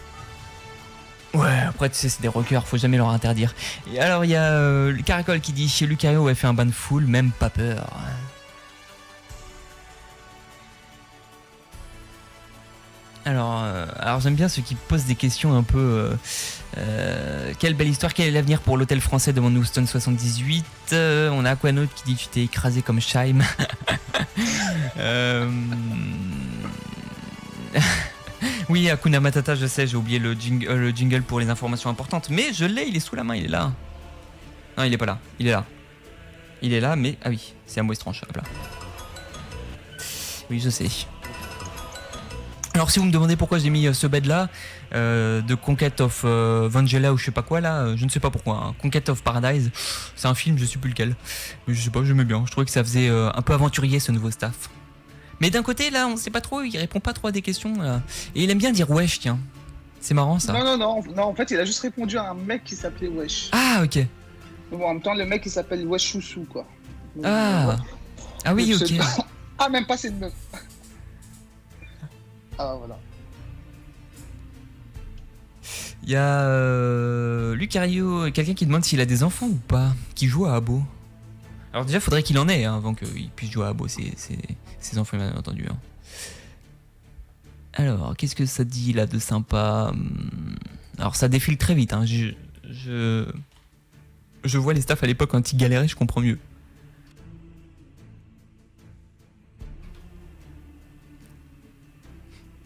Ouais, après tu sais, c'est des rockers, faut jamais leur interdire. Et alors il y a le Caracol qui dit chez Lucario a fait un bain de foule, même pas peur. Alors j'aime bien ceux qui posent des questions un peu. Quelle belle histoire, quel est l'avenir pour l'hôtel français, demande Houston 78. On a Aquanaut qui dit tu t'es écrasé comme Scheim. Oui, Hakuna Matata, je sais, j'ai oublié le jingle pour les informations importantes, mais je l'ai, il est sous la main, il est là. Non, il est pas là, il est là. Il est là, mais... Ah oui, c'est un Westrange, hop là. Oui, je sais. Alors si vous me demandez pourquoi j'ai mis ce bed là, de Conquest of Vangela ou je sais pas quoi là, je ne sais pas pourquoi, hein. Conquest of Paradise, c'est un film, je sais plus lequel. Mais je sais pas, j'aimais bien, je trouvais que ça faisait un peu aventurier ce nouveau staff. Mais d'un côté, là, on sait pas trop, il répond pas trop à des questions. Là. Et il aime bien dire wesh, tiens. C'est marrant ça. Non, en fait, il a juste répondu à un mec qui s'appelait Wesh. Ah, ok. Bon, en même temps, le mec il s'appelle Wesh Choussou, quoi. Donc, ah oui, ok. Ah, même pas, c'est une meuf. Ah, voilà. Il y a Lucario, quelqu'un qui demande s'il a des enfants ou pas, qui joue à Abo. Alors déjà, faudrait qu'il en ait, hein, avant qu'il puisse jouer à Abo, ses enfants, bien entendu. Hein. Alors, qu'est-ce que ça dit là de sympa? Alors, ça défile très vite. Hein. Je vois les staffs à l'époque quand ils galéraient, je comprends mieux.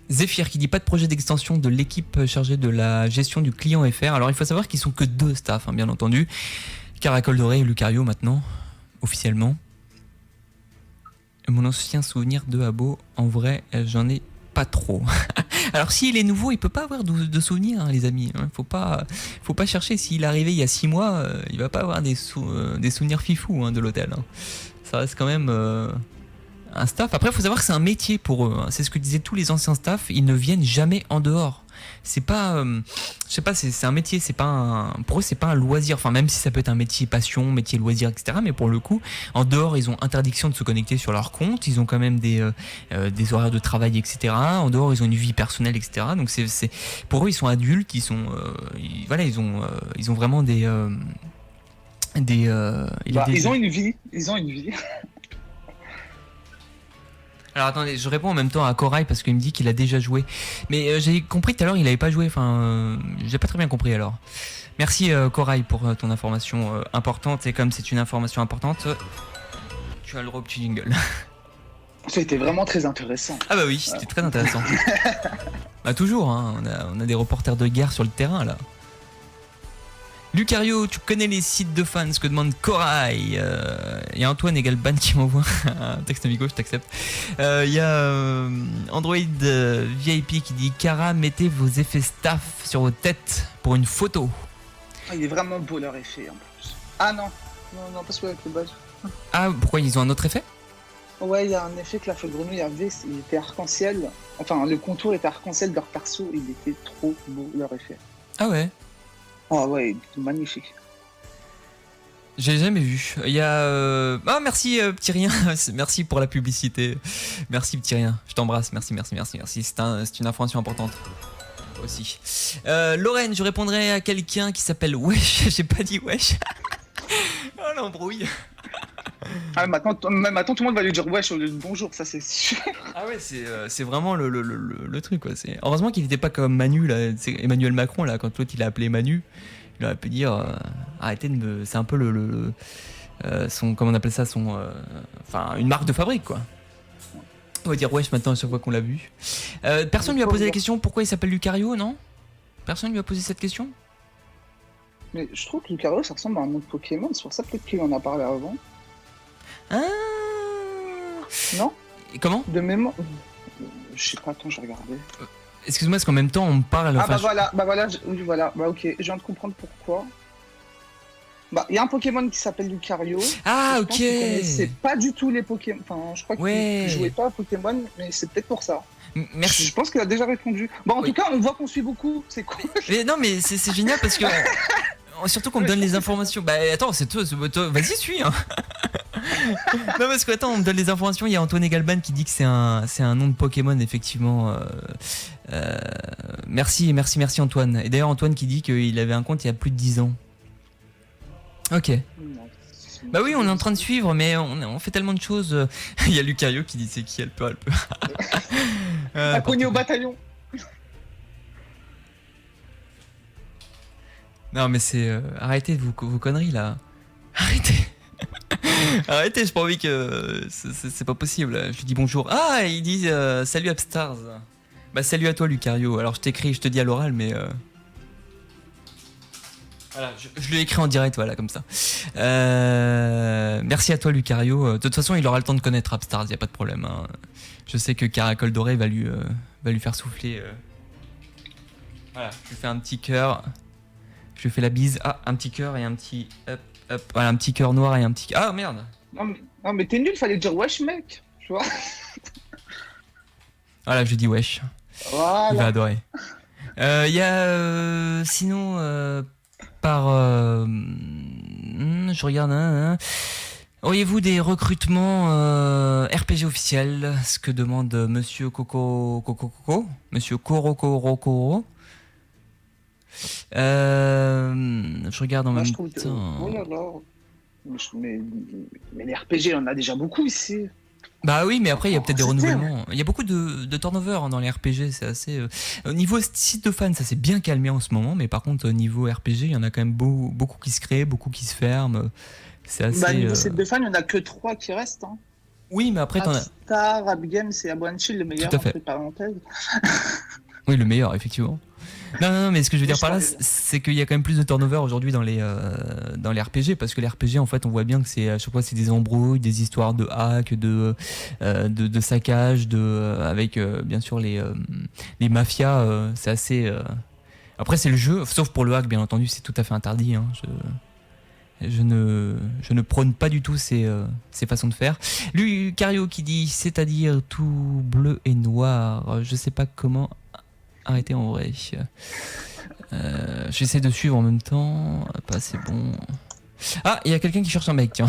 Zephyr qui dit pas de projet d'extension de l'équipe chargée de la gestion du client FR. Alors, il faut savoir qu'ils sont que 2 staffs, hein, bien entendu. Caracol Doré et Lucario maintenant, officiellement. Mon ancien souvenir de Abo, en vrai, j'en ai pas trop. Alors s'il est nouveau, il peut pas avoir de souvenirs, hein, les amis. Faut pas chercher. S'il est arrivé il y a 6 mois, il va pas avoir des souvenirs fifous, hein, de l'hôtel. Hein. Ça reste quand même un staff. Après, il faut savoir que c'est un métier pour eux. Hein. C'est ce que disaient tous les anciens staffs. Ils ne viennent jamais en dehors. C'est pas, je sais pas, c'est un métier. C'est pas pour eux, c'est pas un loisir. Enfin, même si ça peut être un métier passion, métier loisir, etc. Mais pour le coup, en dehors, ils ont interdiction de se connecter sur leur compte. Ils ont quand même des horaires de travail, etc. En dehors, ils ont une vie personnelle, etc. Donc c'est pour eux, ils sont adultes. Ils sont, voilà, ils ont vraiment ils ont une vie. Ils ont une vie. Alors attendez, je réponds en même temps à Corail parce qu'il me dit qu'il a déjà joué. Mais j'ai compris tout à l'heure, il avait pas joué. Enfin, j'ai pas très bien compris alors. Merci Corail pour ton information importante. Et comme c'est une information importante, tu as le droit au petit jingle. Ça a été vraiment très intéressant. Ah bah oui, c'était très intéressant. Bah toujours, hein, on a des reporters de guerre sur le terrain là. Lucario, tu connais les sites de fans, ce que demande Corail. Il y a Antoine Egalban qui m'envoie un texte amigo, je t'accepte. Il y a Android VIP qui dit Cara, mettez vos effets staff sur vos têtes pour une photo. Ah, il est vraiment beau leur effet en plus. Ah non, non, pas celui avec le base. Ah, pourquoi ils ont un autre effet? Ouais, il y a un effet que la feuille grenouille avait, il était arc-en-ciel. Enfin, le contour était arc-en-ciel de leur perso, il était trop beau leur effet. Ah ouais. Ah ouais, il était magnifique. J'ai jamais vu. Il y a. Ah, merci, petit rien. Merci pour la publicité. Merci, petit rien. Je t'embrasse. Merci. C'est une information importante. Aussi. Lorraine, je répondrai à quelqu'un qui s'appelle Wesh. J'ai pas dit Wesh. Oh, l'embrouille. Ah, maintenant, tout le monde va lui dire wesh au lieu de bonjour, ça c'est sûr. Ah ouais, c'est vraiment le truc, quoi. Heureusement qu'il n'était pas comme Manu, là. C'est Emmanuel Macron, là, quand l'autre il a appelé Manu. Il aurait pu dire arrêtez de me. C'est un peu son. Comment on appelle ça, son. Enfin, une marque de fabrique, quoi. On va dire wesh maintenant à chaque fois qu'on l'a vu. Personne lui a posé la question pourquoi il s'appelle Lucario, non? Personne lui a posé cette question? Mais je trouve que Lucario ça ressemble à un autre Pokémon, c'est pour ça peut-être qu'il en a parlé avant. Ah. Non? Et comment? De mémoire. Je sais pas, attends, je regardais. Excuse-moi, parce qu'en même temps on me parle. Ah enfin, oui, voilà, bah ok, je viens de comprendre pourquoi. Bah, il y a un Pokémon qui s'appelle Lucario. Ah, ok. C'est pas du tout les Pokémon. Enfin, je crois qu'il jouait pas à Pokémon, mais c'est peut-être pour ça. Merci. Je pense qu'il a déjà répondu. Bon, en tout cas, on voit qu'on suit beaucoup. C'est cool. Mais non, mais c'est génial parce que. Surtout qu'on me donne les informations. Bah attends, c'est toi, vas-y, suis. Hein. Non, parce que attends, on me donne les informations. Il y a Antoine Egalban qui dit que c'est un nom de Pokémon, effectivement. Merci Antoine. Et d'ailleurs, Antoine qui dit qu'il avait un compte il y a plus de 10 ans. Ok. Bah oui, on est en train de suivre, mais on fait tellement de choses. Il y a Lucario qui dit c'est qui, elle peut. Inconnu au bataillon. Non, mais c'est. Arrêtez vos conneries là. Arrêtez. Arrêtez, j'ai pas envie que. C'est pas possible. Je lui dis bonjour. Ah, il dit salut Upstars. Bah, salut à toi, Lucario. Alors, je t'écris, je te dis à l'oral, mais. Voilà, je lui ai écrit en direct, voilà, comme ça. Merci à toi, Lucario. De toute façon, il aura le temps de connaître Upstars, y a pas de problème. Hein. Je sais que Caracol Doré va lui faire souffler. Voilà, je lui fais un petit cœur. Je lui fais la bise. Ah, un petit cœur et un petit. Hop. Voilà, un petit cœur noir et un petit. Ah, merde! Non, mais t'es nul, fallait dire wesh, mec. Tu vois? Voilà, je lui dis wesh. Voilà. Il va adorer. Il y a. Sinon. Je regarde. Auriez-vous des recrutements RPG officiels? Ce que demande Monsieur Coco. Monsieur Korokoro. Je regarde en même temps. Oh là là. Mais les RPG, on en a déjà beaucoup ici. Bah oui, mais après il y a peut-être des renouvellements. Il y a beaucoup de turnover dans les RPG, c'est assez. Au niveau site de fans, ça s'est bien calmé en ce moment, mais par contre au niveau RPG, il y en a quand même beaucoup qui se créent, beaucoup qui se ferment. C'est assez. Bah, niveau site de fans, il n'y en a que 3 qui restent. Hein. Oui, mais après t'en as. Star, App Games et Abwanchill, le meilleur, Tout à fait. entre parenthèses. Oui, le meilleur, effectivement. Non, mais ce que je veux dire par là, c'est qu'il y a quand même plus de turnover aujourd'hui dans les RPG, parce que les RPG, en fait, on voit bien que c'est à chaque fois c'est des embrouilles, des histoires de hack, de saccage, avec bien sûr les mafias. C'est assez. Après, c'est le jeu, sauf pour le hack, bien entendu, c'est tout à fait interdit. Hein. Je ne prône pas du tout ces façons de faire. Lucario qui dit c'est-à-dire tout bleu et noir. Je sais pas comment arrêter en vrai. J'essaie de suivre en même temps. Pas c'est bon. Ah, il y a quelqu'un qui cherche un mec. Tiens.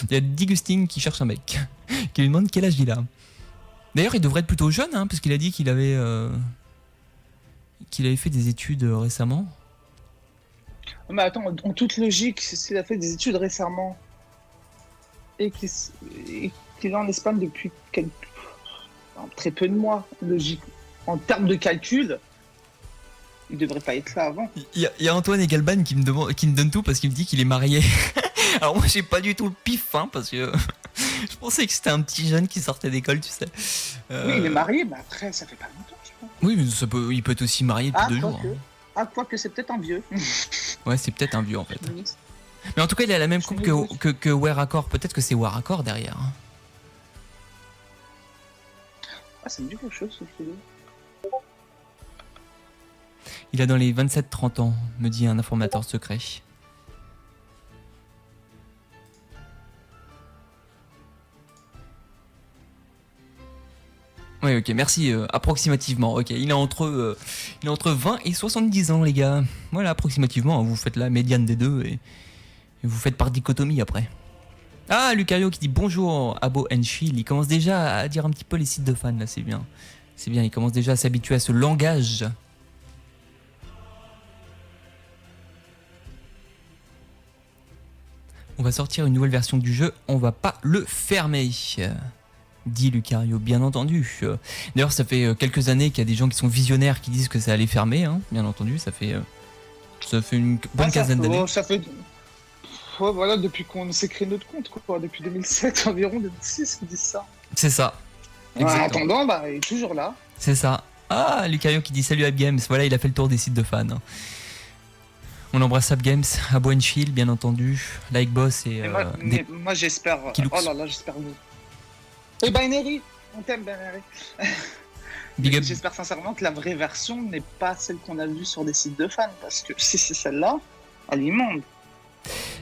Il y a Digusting qui cherche un mec. Qui lui demande quel âge il a. D'ailleurs, il devrait être plutôt jeune, hein, parce qu'il a dit qu'il avait fait des études récemment. Mais attends, en toute logique, s'il a fait des études récemment et qu'il est en Espagne depuis très peu de mois, logique. En termes de calcul, il devrait pas être là avant. Il y a Antoine Egalban qui me donne tout parce qu'il me dit qu'il est marié. Alors moi j'ai pas du tout le pif, hein, parce que je pensais que c'était un petit jeune qui sortait d'école, tu sais. Oui, il est marié, mais après, ça fait pas longtemps, je pense. Oui, mais il peut être aussi marié depuis 2 jours. Quoique c'est peut-être un vieux. Ouais, c'est peut-être un vieux en fait. Mais en tout cas, il a la même coupe que Werakor. Peut-être que c'est Werakor derrière. Hein. Ah, ça me dit quelque chose, ce film. Il a dans les 27-30 ans, me dit un informateur secret. Oui, ok, merci. Approximativement, ok. Il est entre 20 et 70 ans, les gars. Voilà, approximativement. Vous faites la médiane des deux et vous faites par dichotomie après. Ah, Lucario qui dit bonjour, Abo Enchill. Il commence déjà à dire un petit peu les sites de fans, là, c'est bien. C'est bien, il commence déjà à s'habituer à ce langage. On va sortir une nouvelle version du jeu, on va pas le fermer, dit Lucario, bien entendu. D'ailleurs, ça fait quelques années qu'il y a des gens qui sont visionnaires qui disent que ça allait fermer, hein, bien entendu, ça fait une bonne quinzaine d'années. Ça fait... Ouais, voilà, depuis qu'on s'est créé notre compte, quoi, depuis 2007 environ, 2006, ils disent ça. C'est ça. En attendant, bah, il est toujours là. C'est ça. Ah, Lucario qui dit salut AppGames, voilà, il a fait le tour des sites de fans. On embrasse AppGames, Abo Enchill, bien entendu, Likeboss et moi j'espère. Oh là là, j'espère vous. Et Binary, on t'aime Binary. Big up. J'espère sincèrement que la vraie version n'est pas celle qu'on a vue sur des sites de fans, parce que si c'est celle-là, elle est immonde.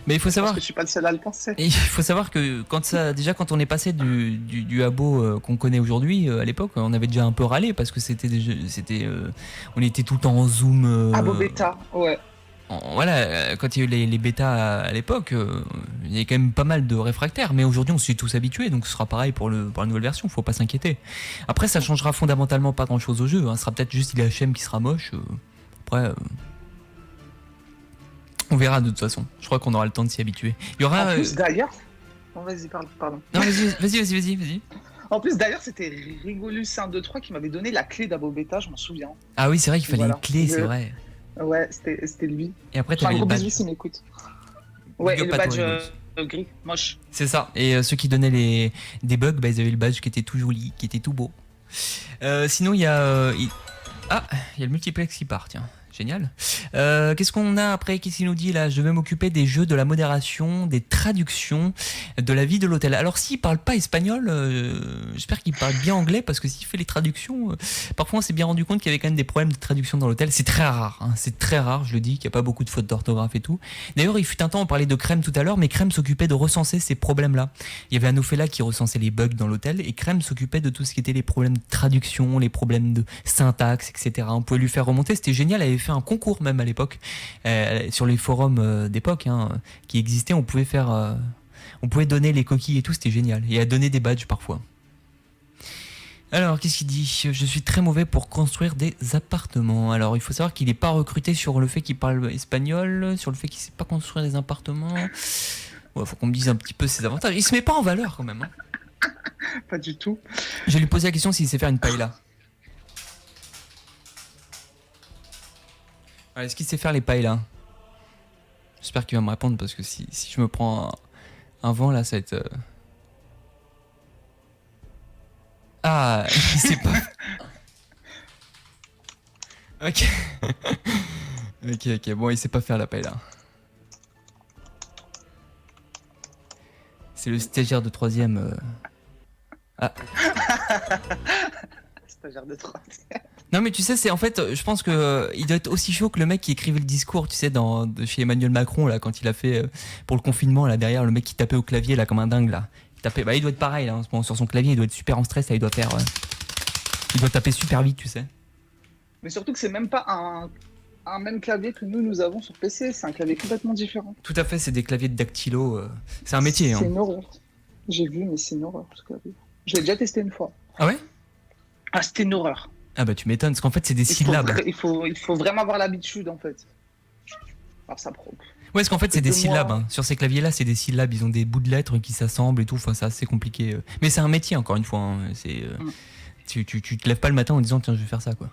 Mais il faut savoir que je suis pas le seul à le penser. Et il faut savoir que quand on est passé du abo qu'on connaît aujourd'hui, à l'époque, on avait déjà un peu râlé parce que on était tout le temps en zoom. Abo bêta, ouais. Voilà, quand il y a eu les bêtas à l'époque, il y avait quand même pas mal de réfractaires, mais aujourd'hui on s'y est tous habitués, donc ce sera pareil pour la nouvelle version, faut pas s'inquiéter. Après, ça changera fondamentalement pas grand chose au jeu, hein. Ce sera peut-être juste l'IHM qui sera moche. Après, on verra de toute façon. Je crois qu'on aura le temps de s'y habituer. Il y aura. En plus, d'ailleurs. Oh, vas-y, pardon. Non, vas-y. En plus, d'ailleurs, c'était Rigolus 1, 2, 3 qui m'avait donné la clé d'Abo Beta, je m'en souviens. Ah oui, c'est vrai qu'il fallait une clé, c'est vrai. Ouais, c'était lui. Et après, t'avais le badge. Bisous s'il m'écoute. Ouais, et le badge gris, moche. C'est ça. Et ceux qui donnaient des bugs, bah, ils avaient le badge qui était tout joli, qui était tout beau. Sinon, il y a. Ah, il y a le multiplex qui part, tiens. Génial. Qu'est-ce qu'on a après? Qu'est-ce qu'il nous dit là? Je vais m'occuper des jeux, de la modération, des traductions, de la vie de l'hôtel. Alors s'il parle pas espagnol, j'espère qu'il parle bien anglais, parce que s'il fait les traductions, parfois on s'est bien rendu compte qu'il y avait quand même des problèmes de traduction dans l'hôtel. C'est très rare, hein, c'est très rare, je le dis, qu'il n'y a pas beaucoup de fautes d'orthographe et tout. D'ailleurs, il fut un temps, on parlait de Crème tout à l'heure, mais Crème s'occupait de recenser ces problèmes-là. Il y avait Anofela qui recensait les bugs dans l'hôtel, et Crème s'occupait de tout ce qui était les problèmes de traduction, les problèmes de syntaxe, etc. On pouvait lui faire remonter, c'était génial. Elle avait fait un concours même à l'époque sur les forums d'époque qui existaient. On pouvait donner les coquilles et tout, c'était génial, et à donner des badges parfois. Alors qu'est-ce qu'il dit? Je suis très mauvais pour construire des appartements. Alors il faut savoir qu'il n'est pas recruté sur le fait qu'il parle espagnol, sur le fait qu'il ne sait pas construire des appartements. Ouais, faut qu'on me dise un petit peu ses avantages. Il se met pas en valeur quand même, hein. Pas du tout. Je vais lui poser la question s'il sait faire une paella. Est-ce qu'il sait faire les pailles là? J'espère qu'il va me répondre, parce que si je me prends un vent là, ça va être. Ah, il sait pas. Ok. Ok, bon, il sait pas faire la paille là. C'est le stagiaire de 3ème. Ah. Stagiaire de 3ème. Non mais tu sais, c'est en fait, je pense que il doit être aussi chaud que le mec qui écrivait le discours, tu sais, de chez Emmanuel Macron là, quand il a fait pour le confinement là, derrière, le mec qui tapait au clavier là comme un dingue là. Il doit être pareil là, en ce moment, sur son clavier, il doit être super en stress là, il doit taper super vite, tu sais. Mais surtout que c'est même pas un même clavier que nous avons sur PC, c'est un clavier complètement différent. Tout à fait, c'est des claviers de dactylo, c'est un métier. C'est une horreur. J'ai vu, mais c'est une horreur ce clavier. Je l'ai déjà testé une fois. Ah ouais? Ah, c'était une horreur. Ah bah tu m'étonnes, parce qu'en fait c'est des syllabes. Il faut vraiment avoir l'habitude en fait. Alors ça provoque. Ouais, parce qu'en fait c'est des syllabes, hein. Sur ces claviers là c'est des syllabes, ils ont des bouts de lettres qui s'assemblent et tout, enfin c'est assez compliqué. Mais c'est un métier encore une fois, hein. Tu te lèves pas le matin en disant tiens je vais faire ça quoi.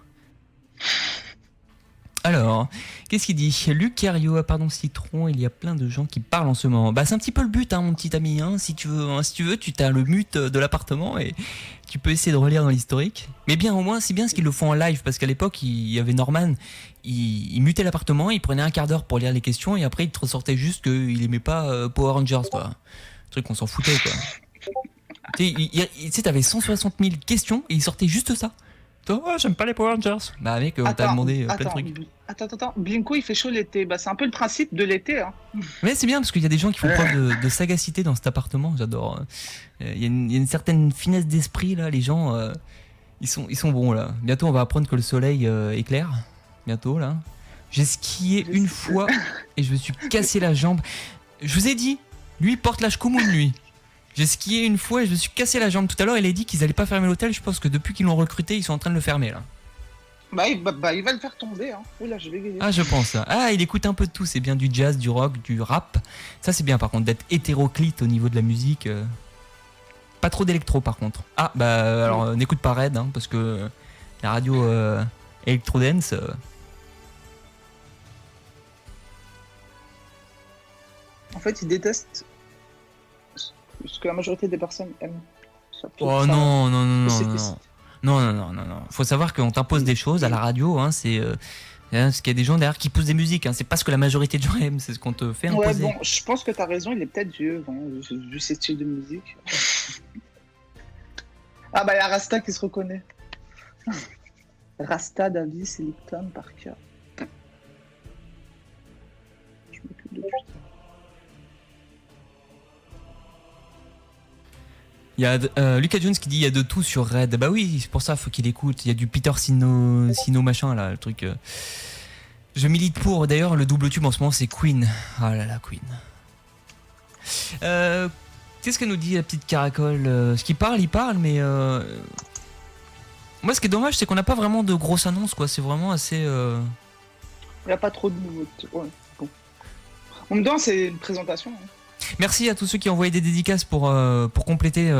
Alors, qu'est-ce qu'il dit? Luc Cario, pardon Citron, il y a plein de gens qui parlent en ce moment. Bah c'est un petit peu le but mon petit ami, si tu veux, tu t'as le mute de l'appartement et tu peux essayer de relire dans l'historique. Mais bien au moins, c'est bien ce qu'ils le font en live, parce qu'à l'époque, il y avait Norman, il mutait l'appartement, il prenait un quart d'heure pour lire les questions et après il te ressortait juste qu'il aimait pas Power Rangers quoi. Un truc qu'on s'en foutait quoi. Tu sais, t'avais 160 000 questions et il sortait juste ça. Oh, j'aime pas les Power Rangers. Bah mec, on t'a demandé plein de trucs. Attends. Blinko, il fait chaud l'été. Bah c'est un peu le principe de l'été. Hein. Mais c'est bien parce qu'il y a des gens qui font preuve de sagacité dans cet appartement. J'adore. Il y a une certaine finesse d'esprit là. Les gens, ils sont bons là. Bientôt, on va apprendre que le soleil éclaire. Bientôt là. J'ai skié une fois et je me suis cassé la jambe. Je vous ai dit, lui il porte la shkumun lui. J'ai skié une fois et je me suis cassé la jambe tout à l'heure. Il a dit qu'ils allaient pas fermer l'hôtel. Je pense que depuis qu'ils l'ont recruté, ils sont en train de le fermer là. Bah il va le faire tomber. Hein. Oula, je vais gagner. Ah, je pense. Ah, il écoute un peu de tout. C'est bien du jazz, du rock, du rap. Ça, c'est bien par contre d'être hétéroclite au niveau de la musique. Pas trop d'électro par contre. Ah, bah alors n'écoute pas Red parce que la radio Electro Dance. En fait, il déteste ce que la majorité des personnes aiment. Oh non. Non. Faut savoir qu'on t'impose des choses à la radio, c'est parce qu'il y a des gens derrière qui poussent des musiques, c'est pas ce que la majorité des gens aiment, c'est ce qu'on te fait imposer. Ouais, bon, je pense que t'as raison, il est peut-être vieux, vu ces styles de musique. Ah bah il y a Rasta qui se reconnaît. Rasta, Davis, Ellington, Parker. Je m'occupe de tout ça. Il y a Lucas Jones qui dit il y a de tout sur Red. Bah oui, c'est pour ça faut qu'il écoute. Il y a du Peter Sino machin là, le truc. Je milite pour. D'ailleurs, le double tube en ce moment c'est Queen. Ah là là, Queen. Qu'est-ce que nous dit la petite caracole? Ce qu'il parle, il parle, mais moi ce qui est dommage c'est qu'on n'a pas vraiment de grosses annonces quoi. C'est vraiment assez. Il n'y a pas trop de nouveautés. Ouais, bon. En même temps, c'est une présentation. Hein. Merci à tous ceux qui ont envoyé des dédicaces pour compléter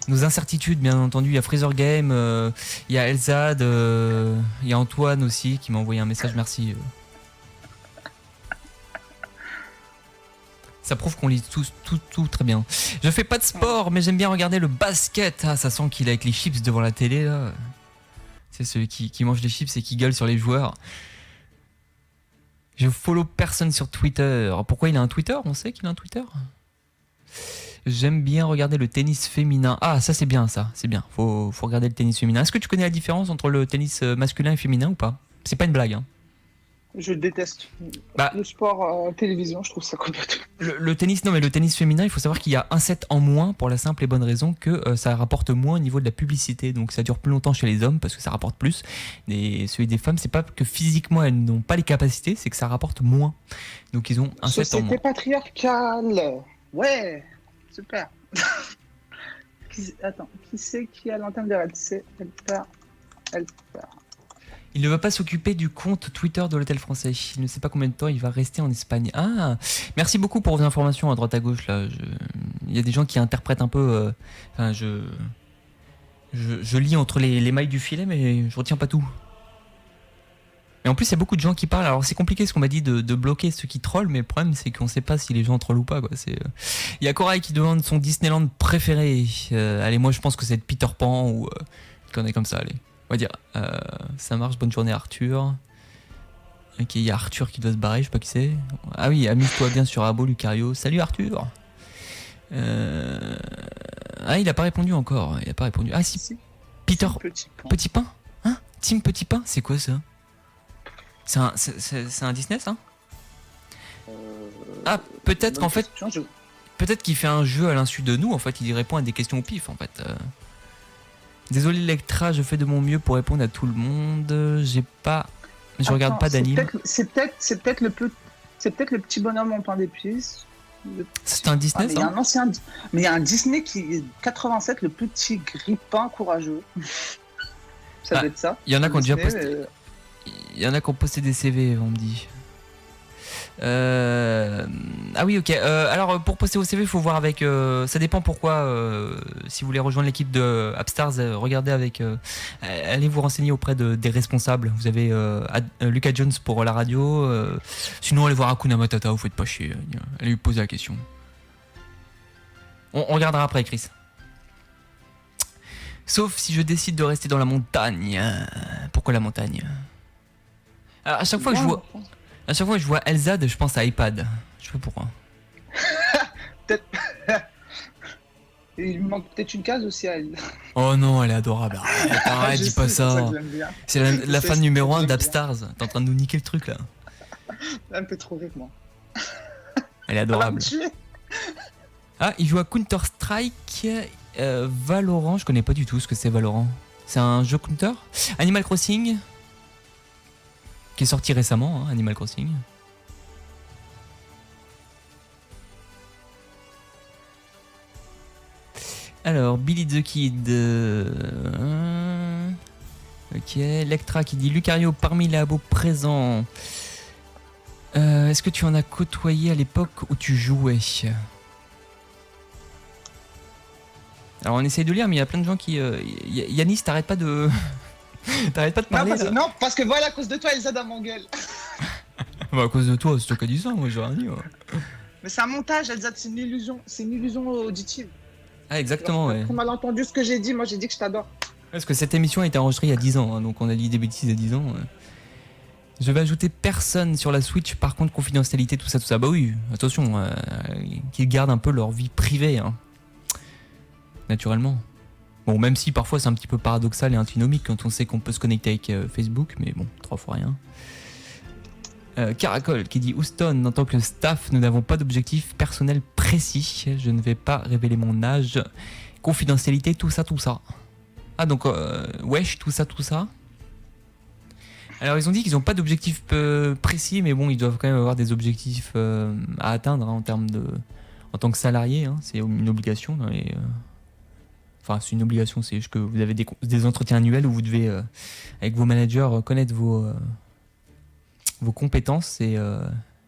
nos incertitudes, bien entendu. Il y a Freezer Game, il y a Elzad, il y a Antoine aussi qui m'a envoyé un message, merci. Ça prouve qu'on lit tout très bien. Je fais pas de sport, mais j'aime bien regarder le basket. Ah, ça sent qu'il est avec les chips devant la télé, là. C'est celui qui mange des chips et qui gueule sur les joueurs. Je follow personne sur Twitter. Pourquoi il a un Twitter? On sait qu'il a un Twitter. J'aime bien regarder le tennis féminin. Ah, ça c'est bien, ça. C'est bien. Faut regarder le tennis féminin. Est-ce que tu connais la différence entre le tennis masculin et féminin ou pas? C'est pas une blague. Je déteste. Le sport télévision, je trouve ça complètement. Le tennis, non, mais le tennis féminin, il faut savoir qu'il y a un set en moins pour la simple et bonne raison que ça rapporte moins au niveau de la publicité. Donc ça dure plus longtemps chez les hommes parce que ça rapporte plus. Et celui des femmes, c'est pas que physiquement elles n'ont pas les capacités, c'est que ça rapporte moins. Donc ils ont un set en moins. Société patriarcale. Ouais, super. Attends, qui c'est qui a l'antenne de Red? C'est elle part. Il ne va pas s'occuper du compte Twitter de l'Hôtel Français. Il ne sait pas combien de temps il va rester en Espagne. Ah, merci beaucoup pour vos informations à droite à gauche. Là. Il y a des gens qui interprètent un peu... je lis entre les mailles du filet, mais je retiens pas tout. Et en plus, il y a beaucoup de gens qui parlent. Alors, c'est compliqué ce qu'on m'a dit de bloquer ceux qui trollent, mais le problème, c'est qu'on ne sait pas si les gens trollent ou pas. Quoi. Il y a Corail qui demande son Disneyland préféré. Allez, moi, je pense que c'est Peter Pan ou une connerie comme ça. Allez. On va dire, ça marche, bonne journée Arthur. Ok, il y a Arthur qui doit se barrer, je sais pas qui c'est. Ah oui, amuse-toi bien sur Abo Lucario. Salut Arthur. Ah, il a pas répondu encore. Il a pas répondu. Ah si, Peter Petit Pain. Hein? Team Petit Pain, c'est quoi ça? C'est un Disney ça? Ah, peut-être qu'en fait, peut-être qu'il fait un jeu à l'insu de nous. En fait, il répond à des questions au pif. En fait. Désolé Electra, je fais de mon mieux pour répondre à tout le monde. Je regarde pas d'anime. C'est peut-être le petit bonhomme en pain d'épices. C'est un Disney ça? Mais il y a un Disney qui est 87, le petit grippin courageux. Ça doit être ça. Il y en a qui ont déjà posté. Il y en a qui ont posté des CV, on me dit. Ah oui, ok. Alors pour poster vos CV, il faut voir avec. Ça dépend pourquoi. Si vous voulez rejoindre l'équipe de Appstars, regardez avec. Allez vous renseigner auprès des responsables. Vous avez Lucas Jones pour la radio. Sinon, allez voir Hakuna Matata. Vous faites pas chier. Allez lui poser la question. On regardera après, Chris. Sauf si je décide de rester dans la montagne. Pourquoi la montagne? Alors, à chaque fois que je vois Elzad, je pense à iPad. Je sais pas pourquoi. Peut-être. Et il lui manque peut-être une case aussi à elle. Oh non, elle est adorable. Arrête, dis pas ça. C'est la fan numéro 1 d'Appstars. T'es en train de nous niquer le truc là. Elle me fait trop rire, moi. Elle est adorable. Ah, il joue à Counter-Strike, Valorant. Je connais pas du tout ce que c'est Valorant. C'est un jeu Counter. Animal Crossing, qui est sorti récemment, hein, Animal Crossing. Alors, Billy the Kid. Ok, Lectra qui dit Lucario parmi les abos présents. Est-ce que tu en as côtoyé à l'époque où tu jouais? Alors on essaye de lire, mais il y a plein de gens qui... Yanis, t'arrêtes pas de... T'arrêtes pas de parler non, parce que voilà, à cause de toi, Elsa m'engueule. Bah à cause de toi, c'est toi qui as dit ça, moi j'ai rien dit. Ouais. Mais c'est un montage, Elsa, c'est une illusion auditive. Ah exactement, ouais. On m'a entendu ce que j'ai dit, moi j'ai dit que je t'adore. Parce que cette émission a été enregistrée il y a 10 ans, hein, donc on a dit des bêtises il y a 10 ans. Ouais. Je vais ajouter personne sur la Switch, par contre confidentialité, tout ça. Bah oui, attention, qu'ils gardent un peu leur vie privée, hein. Naturellement. Bon, même si parfois c'est un petit peu paradoxal et antinomique quand on sait qu'on peut se connecter avec Facebook, mais bon, 3 fois rien. Caracol qui dit Houston, en tant que staff, nous n'avons pas d'objectif personnel précis. Je ne vais pas révéler mon âge. Confidentialité, tout ça. Ah, donc, wesh, tout ça. Alors, ils ont dit qu'ils n'ont pas d'objectif précis, mais bon, ils doivent quand même avoir des objectifs à atteindre hein, en tant que salarié. Hein, c'est une obligation dans les. Enfin, c'est une obligation, c'est que vous avez des entretiens annuels où vous devez, avec vos managers, connaître vos compétences et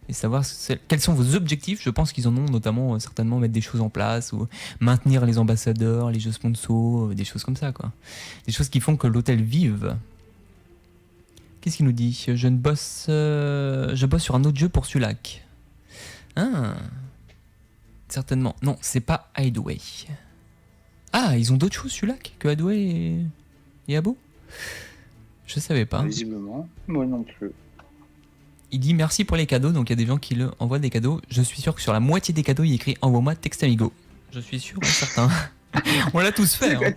savoir quels sont vos objectifs. Je pense qu'ils en ont notamment certainement mettre des choses en place ou maintenir les ambassadeurs, les jeux sponsors, des choses comme ça, quoi. Des choses qui font que l'hôtel vive. Qu'est-ce qu'il nous dit? Je bosse sur un autre jeu pour Sulac. Ah, certainement. Non, c'est pas Hideaway. Ah, ils ont d'autres choses Sulac que Hideaway et Abo? Je savais pas. Visiblement, moi non plus. Il dit merci pour les cadeaux, donc il y a des gens qui le envoient des cadeaux. Je suis sûr que sur la moitié des cadeaux, il y a écrit envoie-moi Textamigo. Je suis sûr et certain. On l'a tous fait. Hein.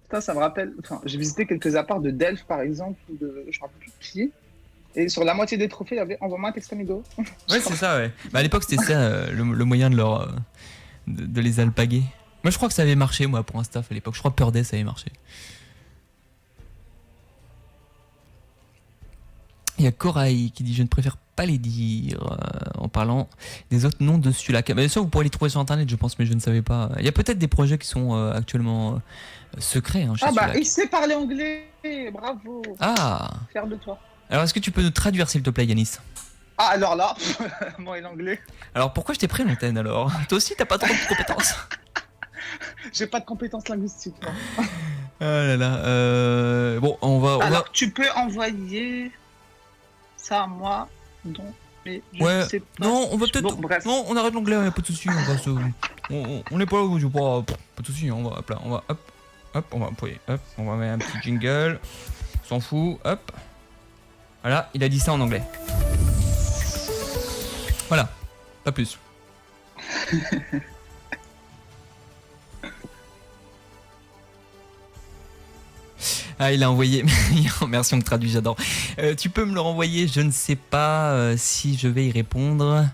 Putain, ça me rappelle. Enfin, j'ai visité quelques apparts de Delphes par exemple, ou de je ne me rappelle plus qui. Et sur la moitié des trophées, il y avait envoie-moi Textamigo. Ouais, c'est ça, ouais. Bah, à l'époque, c'était ça le moyen de les alpaguer. Moi, je crois que ça avait marché, moi, pour un staff à l'époque. Je crois que Purday, ça avait marché. Il y a Corail qui dit je ne préfère pas les dire en parlant des autres noms de Sulac. Bien sûr, vous pourrez les trouver sur internet, je pense, mais je ne savais pas. Il y a peut-être des projets qui sont actuellement secrets hein, chez Sulac. Ah bah, il sait parler anglais, bravo. Ah. Fier de toi. Alors, est-ce que tu peux nous traduire, s'il te plaît, Yanis? Ah, alors là, moi et l'anglais. Alors, pourquoi je t'ai pris l'antenne alors? Toi aussi, t'as pas trop de compétences. J'ai pas de compétences linguistiques. Non. Oh là là. Bon, on va... tu peux envoyer ça à moi, non, mais je ouais. sais pas. Non, on va peut-être. Bon, bref. Non, on arrête l'anglais, pas de soucis. On n'est pas là, je pas de soucis. On va hop là, on va on va appuyer, on va mettre un petit jingle. On s'en fout, hop. Voilà, il a dit ça en anglais. Voilà, pas plus. Ah, il a envoyé. Merci, on me traduit, j'adore. Tu peux me le renvoyer, je ne sais pas si je vais y répondre.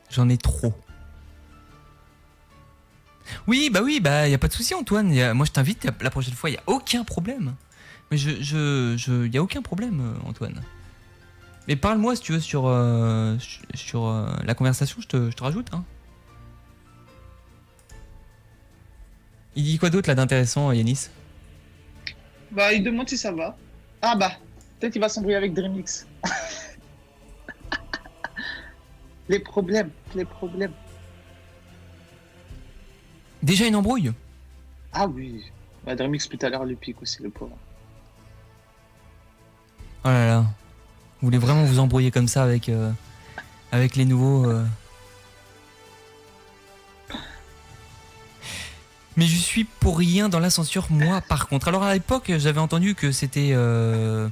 J'en ai trop. Oui, y a pas de souci, Antoine. Moi, je t'invite la prochaine fois, il y a aucun problème. Mais y a aucun problème, Antoine. Mais parle-moi si tu veux sur la conversation, je te rajoute. Hein. Il dit quoi d'autre là d'intéressant, Yanis? Bah, il demande si ça va. Ah bah, peut-être qu'il va s'embrouiller avec Dreamix. Les problèmes, les problèmes. Déjà une embrouille? Ah oui. Bah, Dreamix tout à l'heure le pique aussi, le pauvre. Oh là là. Vous voulez vraiment vous embrouiller comme ça avec les nouveaux Mais je suis pour rien dans la censure, moi, par contre. Alors à l'époque, j'avais entendu que c'était comment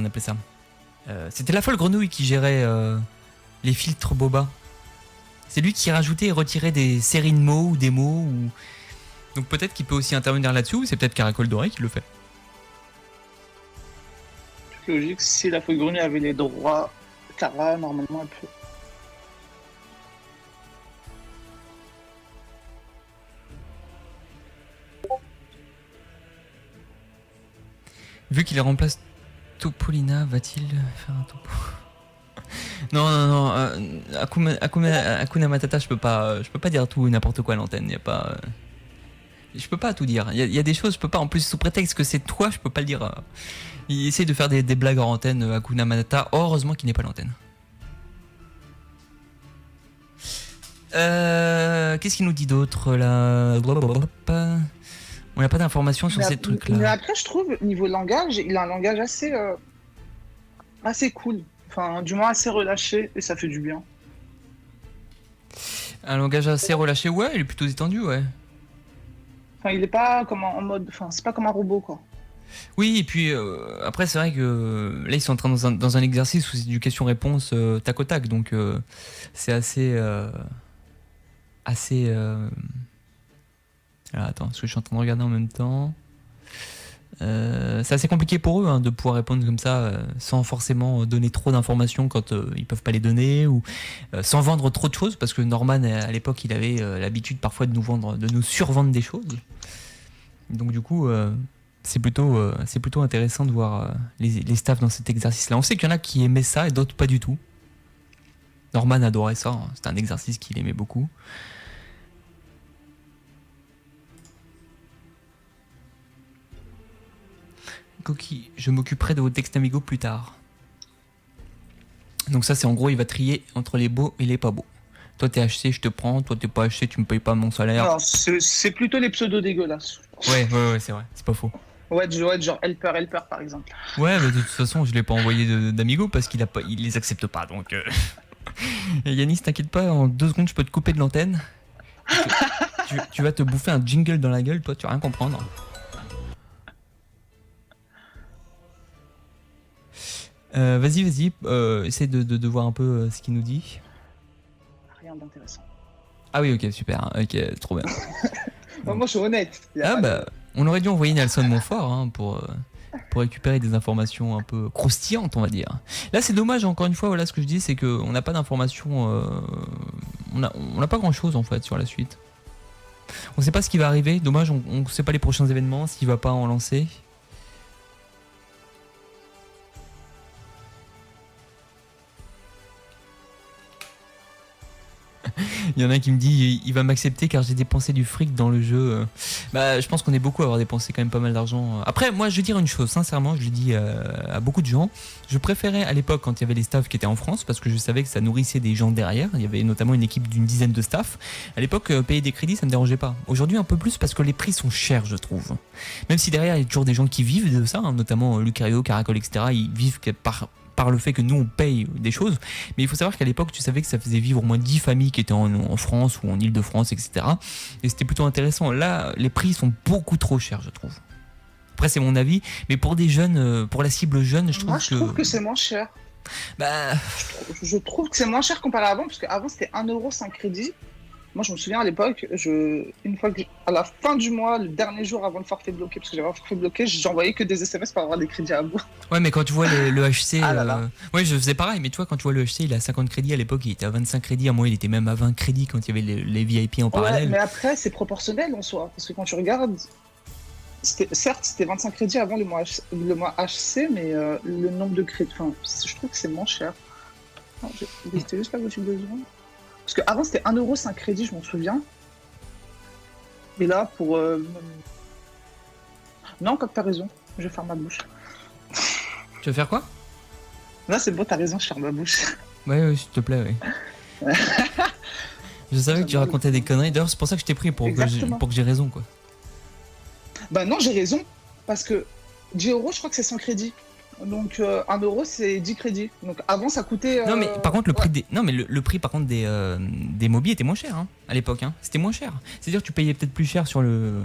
on appelait ça, c'était la folle grenouille qui gérait les filtres boba. C'est lui qui rajoutait et retirait des séries de mots ou des mots. Donc peut-être qu'il peut aussi intervenir là-dessus, ou c'est peut-être Caracol Doré qui le fait. C'est logique, si la folle grenouille avait les droits, Kara, normalement, elle peut. Vu qu'il remplace Topolina, va-t-il faire un topo? Non. Hakuna Matata, je peux pas dire tout et n'importe quoi à l'antenne. Y a pas, je peux pas tout dire. Il y a des choses, je peux pas. En plus, sous prétexte que c'est toi, je peux pas le dire. Il essaie de faire des blagues en antenne, Hakuna Matata. Heureusement qu'il n'est pas à l'antenne. Qu'est-ce qu'il nous dit d'autre là? On n'a pas d'informations sur ces trucs-là. Mais après, je trouve, niveau langage, il a un langage assez cool. Enfin, du moins assez relâché, et ça fait du bien. Un langage assez relâché, ouais, il est plutôt détendu, ouais. Enfin, il est pas comme en mode... Enfin, c'est pas comme un robot, quoi. Oui, et puis après, c'est vrai que là, ils sont en train dans un exercice où c'est du question-réponse tac au tac, donc c'est assez... Alors, attends, parce que je suis en train de regarder en même temps. C'est assez compliqué pour eux de pouvoir répondre comme ça sans forcément donner trop d'informations quand ils peuvent pas les donner, ou sans vendre trop de choses, parce que Norman à l'époque il avait l'habitude parfois de nous survendre des choses. Donc du coup c'est plutôt intéressant de voir les staffs dans cet exercice-là. On sait qu'il y en a qui aimaient ça et d'autres pas du tout. Norman adorait ça, hein. C'était un exercice qu'il aimait beaucoup. Coquille, je m'occuperai de vos textes amigos plus tard. Donc ça c'est en gros, il va trier entre les beaux et les pas beaux. Toi t'es HC, je te prends. Toi t'es pas HC, tu me payes pas mon salaire. Non, c'est plutôt les pseudos dégueulasses. Ouais, c'est vrai, c'est pas faux. Ouais, genre Helper par exemple. Ouais, mais de toute façon, je l'ai pas envoyé d'amigo parce qu'il les accepte pas. Donc Et Yanis, t'inquiète pas, en 2 secondes je peux te couper de l'antenne. Tu vas te bouffer un jingle dans la gueule, toi tu vas rien comprendre. Vas-y, essaie de voir un peu ce qu'il nous dit. Rien d'intéressant. Ah oui, ok, super, ok, trop bien. Moi je suis honnête. On aurait dû envoyer Nelson Montfort hein, pour récupérer des informations un peu croustillantes, on va dire. Là, c'est dommage, encore une fois, voilà ce que je dis, c'est qu'on n'a pas d'informations, on n'a pas grand-chose en fait sur la suite. On sait pas ce qui va arriver, dommage, on sait pas les prochains événements, s'il va pas en lancer. Il y en a un qui me dit il va m'accepter car j'ai dépensé du fric dans le jeu. Bah, je pense qu'on est beaucoup à avoir dépensé quand même pas mal d'argent. Après, moi, je vais dire une chose, sincèrement, je l'ai dit à beaucoup de gens. Je préférais à l'époque quand il y avait les staffs qui étaient en France parce que je savais que ça nourrissait des gens derrière. Il y avait notamment une équipe d'une dizaine de staffs. À l'époque, payer des crédits, ça me dérangeait pas. Aujourd'hui, un peu plus parce que les prix sont chers, je trouve. Même si derrière, il y a toujours des gens qui vivent de ça, hein, notamment Lucario, Caracol, etc. Ils vivent par le fait que nous on paye des choses, mais il faut savoir qu'à l'époque tu savais que ça faisait vivre au moins 10 familles qui étaient en France ou en Ile-de-France, etc. Et c'était plutôt intéressant. Là, les prix sont beaucoup trop chers, je trouve. Après, c'est mon avis, mais pour des jeunes, pour la cible jeune, je trouve Moi, je trouve que c'est moins cher. Bah, Je trouve que c'est moins cher comparé à avant, parce qu'avant c'était 1 € 5 crédits. Moi, je me souviens à l'époque, une fois à la fin du mois, le dernier jour avant le forfait bloqué, parce que j'avais un forfait bloqué, j'envoyais que des SMS pour avoir des crédits à bout. ouais, mais quand tu vois le HC, Ah là là. ouais, je faisais pareil, mais tu vois, quand tu vois le HC, il a 50 crédits à l'époque, il était à 25 crédits, à moi, il était même à 20 crédits quand il y avait les VIP en parallèle. Ouais, mais après, c'est proportionnel en soi, parce que quand tu regardes, certes, c'était 25 crédits avant le mois HC, mais le nombre de crédits, enfin, je trouve que c'est moins cher. C'était juste la boutique de besoin. Parce qu'avant, c'était 1 € 5 crédits, je m'en souviens. Et là, pour... Non, quand t'as raison, je vais faire ma bouche. Tu veux faire quoi? Là, c'est bon, t'as raison, je ferme ma bouche. Ouais, s'il te plaît, ouais. Je savais que tu racontais des conneries. D'ailleurs, c'est pour ça que je t'ai pris, pour que j'ai raison, quoi. Bah non, j'ai raison. Parce que 10 euros, je crois que c'est 100 crédits. Donc 1 euro, c'est 10 crédits. Donc avant, ça coûtait. Non, mais par contre, le prix des. Non, mais le prix, par contre, des Mobi était moins cher, hein, à l'époque. Hein. C'était moins cher. C'est-à-dire que tu payais peut-être plus cher sur le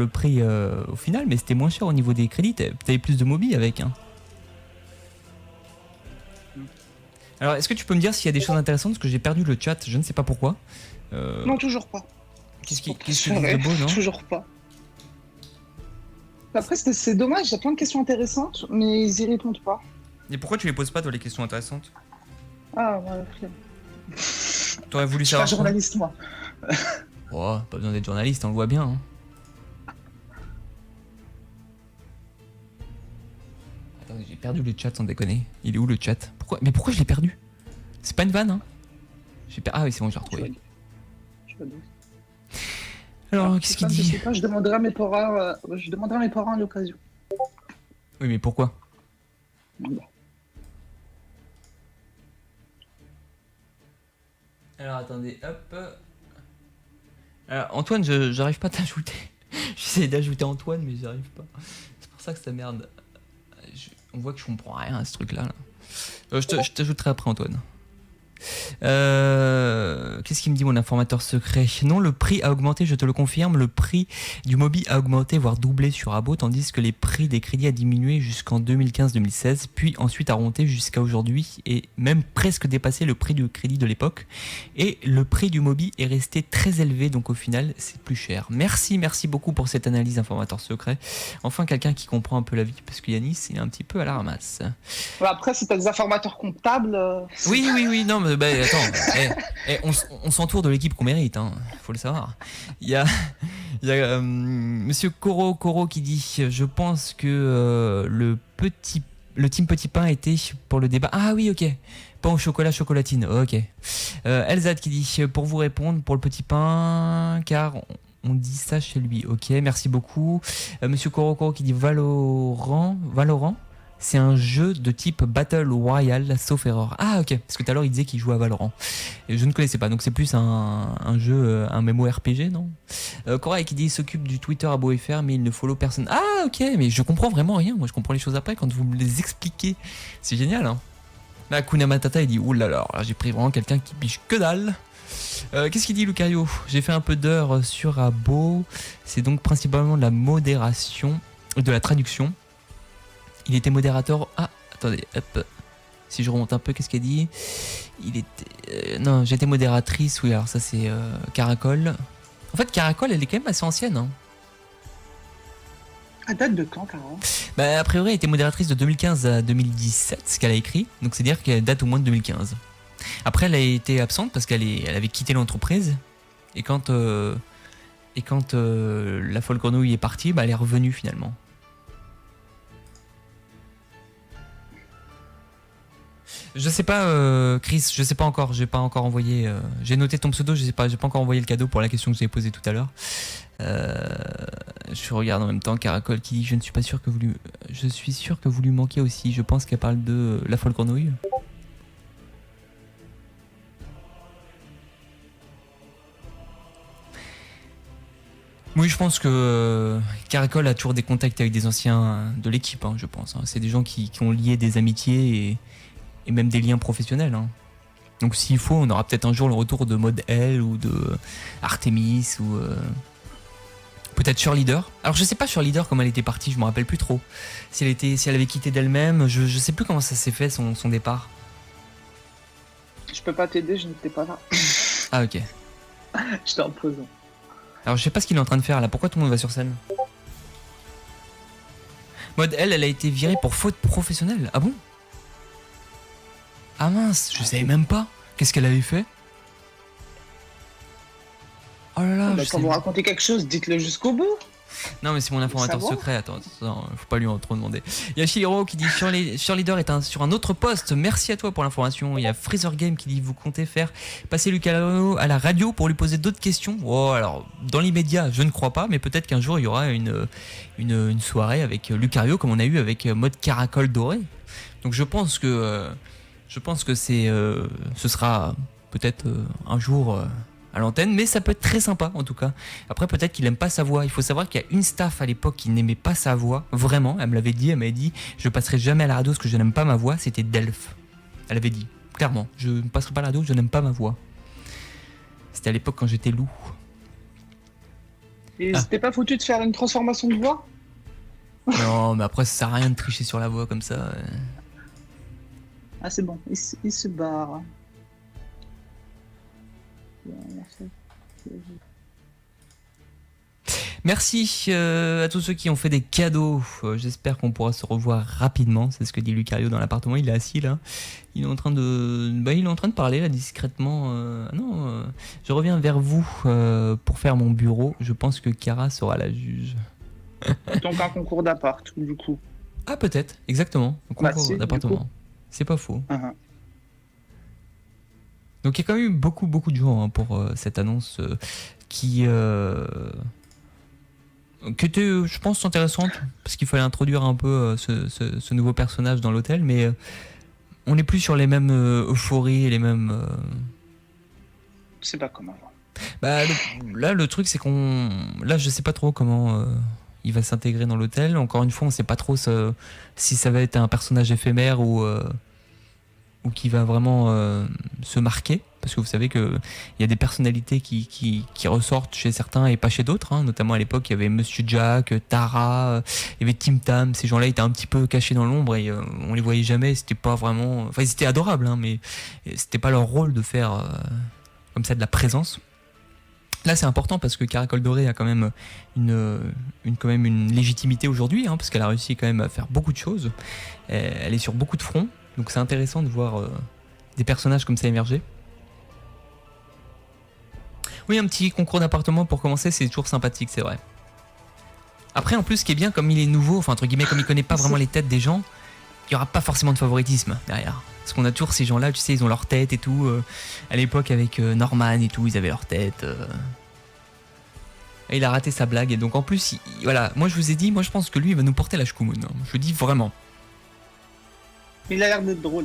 prix au final, mais c'était moins cher au niveau des crédits. T'avais plus de Mobi avec. Hein. Alors, est-ce que tu peux me dire s'il y a des choses intéressantes? Parce que j'ai perdu le chat, je ne sais pas pourquoi. Non, toujours pas. Qu'est-ce qui dit de beau, non? Toujours pas. Après, c'est dommage, il y a plein de questions intéressantes, mais ils y répondent pas. Et pourquoi tu les poses pas, toi, les questions intéressantes? Ah, ouais, flemme. T'aurais voulu Je suis savoir. pas journaliste, moi. Oh, pas besoin d'être journaliste, on le voit bien. Hein. Attends, j'ai perdu le chat sans déconner. Il est où le chat? Mais pourquoi je l'ai perdu? C'est pas une vanne, hein? Ah oui, c'est bon, j'ai retrouvé. Alors, qu'est-ce qu'il dit? Je sais pas, je demanderai à mes parents à l'occasion. Oui, mais pourquoi? Alors, attendez, hop. Alors, Antoine, j'arrive pas à t'ajouter. J'essaie d'ajouter Antoine, mais j'arrive pas. C'est pour ça que ça merde. On voit que je comprends rien à ce truc-là. Là. Je t'ajouterai après, Antoine. Qu'est-ce qu'il me dit, mon informateur secret? Non, le prix a augmenté, je te le confirme. Le prix du Mobi a augmenté, voire doublé sur Abo, tandis que les prix des crédits a diminué jusqu'en 2015-2016, puis ensuite a remonté jusqu'à aujourd'hui et même presque dépassé le prix du crédit de l'époque. Et le prix du Mobi est resté très élevé, donc au final, c'est plus cher. Merci beaucoup pour cette analyse, informateur secret. Enfin, quelqu'un qui comprend un peu la vie, parce que Yanis, il est un petit peu à la ramasse. Après, si t'as des informateurs comptables... Oui, non, mais bah, attends, on s'entoure de l'équipe qu'on mérite, hein, faut le savoir. Il y a Monsieur Koro qui dit: je pense que le team Petit Pain était pour le débat. Ah oui, ok. Pain au chocolat, chocolatine. Ok. Elzad qui dit: pour vous répondre, pour le Petit Pain, car on dit ça chez lui. Ok, merci beaucoup. Monsieur Koro qui dit Valorant. C'est un jeu de type Battle Royale, sauf erreur. Ah ok, parce que tout à l'heure il disait qu'il jouait à Valorant. Et je ne connaissais pas, donc c'est plus un jeu, un MMORPG, non? Cora qui dit: il s'occupe du Twitter à BoFR, mais il ne follow personne. Ah ok, mais je comprends vraiment rien, moi je comprends les choses après quand vous me les expliquez. C'est génial, hein. Là, Kuna Matata il dit: oulala, là j'ai pris vraiment quelqu'un qui piche que dalle. Qu'est-ce qu'il dit, Lucario? J'ai fait un peu d'heures sur Abo, c'est donc principalement de la modération, de la traduction. Il était modérateur. Ah, attendez, hop. Si je remonte un peu, qu'est-ce qu'elle dit? Il était. Non, j'étais modératrice, oui, alors ça c'est Caracol. En fait, Caracol, elle est quand même assez ancienne. Hein. À date de quand, Caro? Bah, a priori, elle était modératrice de 2015 à 2017, ce qu'elle a écrit. Donc, c'est-à-dire qu'elle date au moins de 2015. Après, elle a été absente parce qu'elle avait quitté l'entreprise. Et quand la folle grenouille est partie, bah, elle est revenue finalement. Je sais pas, Chris, je sais pas encore, j'ai pas encore envoyé. J'ai noté ton pseudo, je sais pas, j'ai pas encore envoyé le cadeau pour la question que j'ai posée tout à l'heure. Je regarde en même temps Caracol qui dit: je suis sûr que vous lui manquez aussi. Je pense qu'elle parle de la folle grenouille. Oui, je pense que Caracol a toujours des contacts avec des anciens de l'équipe, hein, je pense. Hein. C'est des gens qui ont lié des amitiés et même des liens professionnels. Hein. Donc s'il faut, on aura peut-être un jour le retour de Mode L ou de Artemis ou peut-être Cheerleader. Alors je sais pas Cheerleader comment elle était partie, je me rappelle plus trop. Si elle avait quitté d'elle-même, je sais plus comment ça s'est fait son départ. Je peux pas t'aider, je n'étais pas là. Ah ok. J'étais en prison. Alors je sais pas ce qu'il est en train de faire là, pourquoi tout le monde va sur scène? Mode L, elle a été virée pour faute professionnelle. Ah bon? Ah mince, je savais même pas. Qu'est-ce qu'elle avait fait? Oh là là, quand vous racontez quelque chose, dites-le jusqu'au bout. Non mais c'est mon informateur secret, attends, faut pas lui en trop demander. Il y a Shiro qui dit: Cheerleader est sur un autre poste, merci à toi pour l'information. Il y a Freezer Game qui dit: vous comptez faire passer Lucario à la radio pour lui poser d'autres questions? Oh, alors dans l'immédiat je ne crois pas, mais peut-être qu'un jour il y aura une soirée avec Lucario comme on a eu avec Mode Caracol Doré. Donc je pense que ce sera peut-être un jour à l'antenne, mais ça peut être très sympa en tout cas. Après peut-être qu'il aime pas sa voix. Il faut savoir qu'il y a une staff à l'époque qui n'aimait pas sa voix, vraiment. Elle me l'avait dit, elle m'avait dit je passerai jamais à la radio parce que je n'aime pas ma voix. C'était Delph. Elle avait dit clairement, je ne passerai pas à la radio, je n'aime pas ma voix. C'était à l'époque quand j'étais loup. Et c'était pas foutu de faire une transformation de voix? Non, mais après ça sert à rien de tricher sur la voix comme ça. Ah, c'est bon, il se barre. Merci à tous ceux qui ont fait des cadeaux. J'espère qu'on pourra se revoir rapidement. C'est ce que dit Lucario dans l'appartement. Il est assis là. Il est en train de parler là discrètement. Je reviens vers vous pour faire mon bureau. Je pense que Kara sera la juge. Donc un concours d'appart, du coup. Ah peut-être, exactement. Un concours Si, d'appartement. C'est pas faux. Uh-huh. Donc il y a quand même eu beaucoup de gens pour cette annonce qui était, je pense, intéressante parce qu'il fallait introduire un peu ce nouveau personnage dans l'hôtel, mais on n'est plus sur les mêmes euphories et les mêmes. C'est pas comme avant. Bah, là, le truc, c'est là, je sais pas trop comment il va s'intégrer dans l'hôtel. Encore une fois, on sait pas trop si ça va être un personnage éphémère ou qui va vraiment se marquer. Parce que vous savez qu'il y a des personnalités qui ressortent chez certains et pas chez d'autres. Notamment à l'époque, il y avait Monsieur Jack, Tara, il y avait Tim Tam. Ces gens-là étaient un petit peu cachés dans l'ombre et on les voyait jamais. C'était pas vraiment. Enfin, ils étaient adorables, mais c'était pas leur rôle de faire comme ça de la présence. Là, c'est important parce que Caracol Doré a quand même une légitimité aujourd'hui, parce qu'elle a réussi quand même à faire beaucoup de choses. Elle est sur beaucoup de fronts, donc c'est intéressant de voir des personnages comme ça émerger. Oui, un petit concours d'appartement pour commencer, c'est toujours sympathique, c'est vrai. Après, en plus, ce qui est bien, comme il est nouveau, enfin entre guillemets, comme il connaît pas vraiment les têtes des gens, il y aura pas forcément de favoritisme derrière. Parce qu'on a toujours ces gens-là, tu sais, ils ont leur tête et tout. À l'époque, avec Norman et tout, ils avaient leur tête. Et il a raté sa blague. Et donc, en plus, voilà, moi je vous ai dit, moi je pense que lui, il va nous porter la Shkumun. Je le dis vraiment. Il a l'air d'être drôle.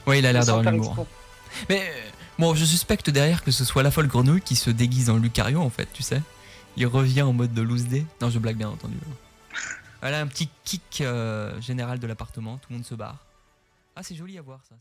Ouais, il a l'air Sans d'avoir faire l'humour. exprès. Mais bon, je suspecte derrière que ce soit la folle grenouille qui se déguise en Lucario, en fait, tu sais. Il revient en mode de loose day. Non, je blague bien entendu. Voilà, un petit kick général de l'appartement. Tout le monde se barre. Ah, c'est joli à voir ça.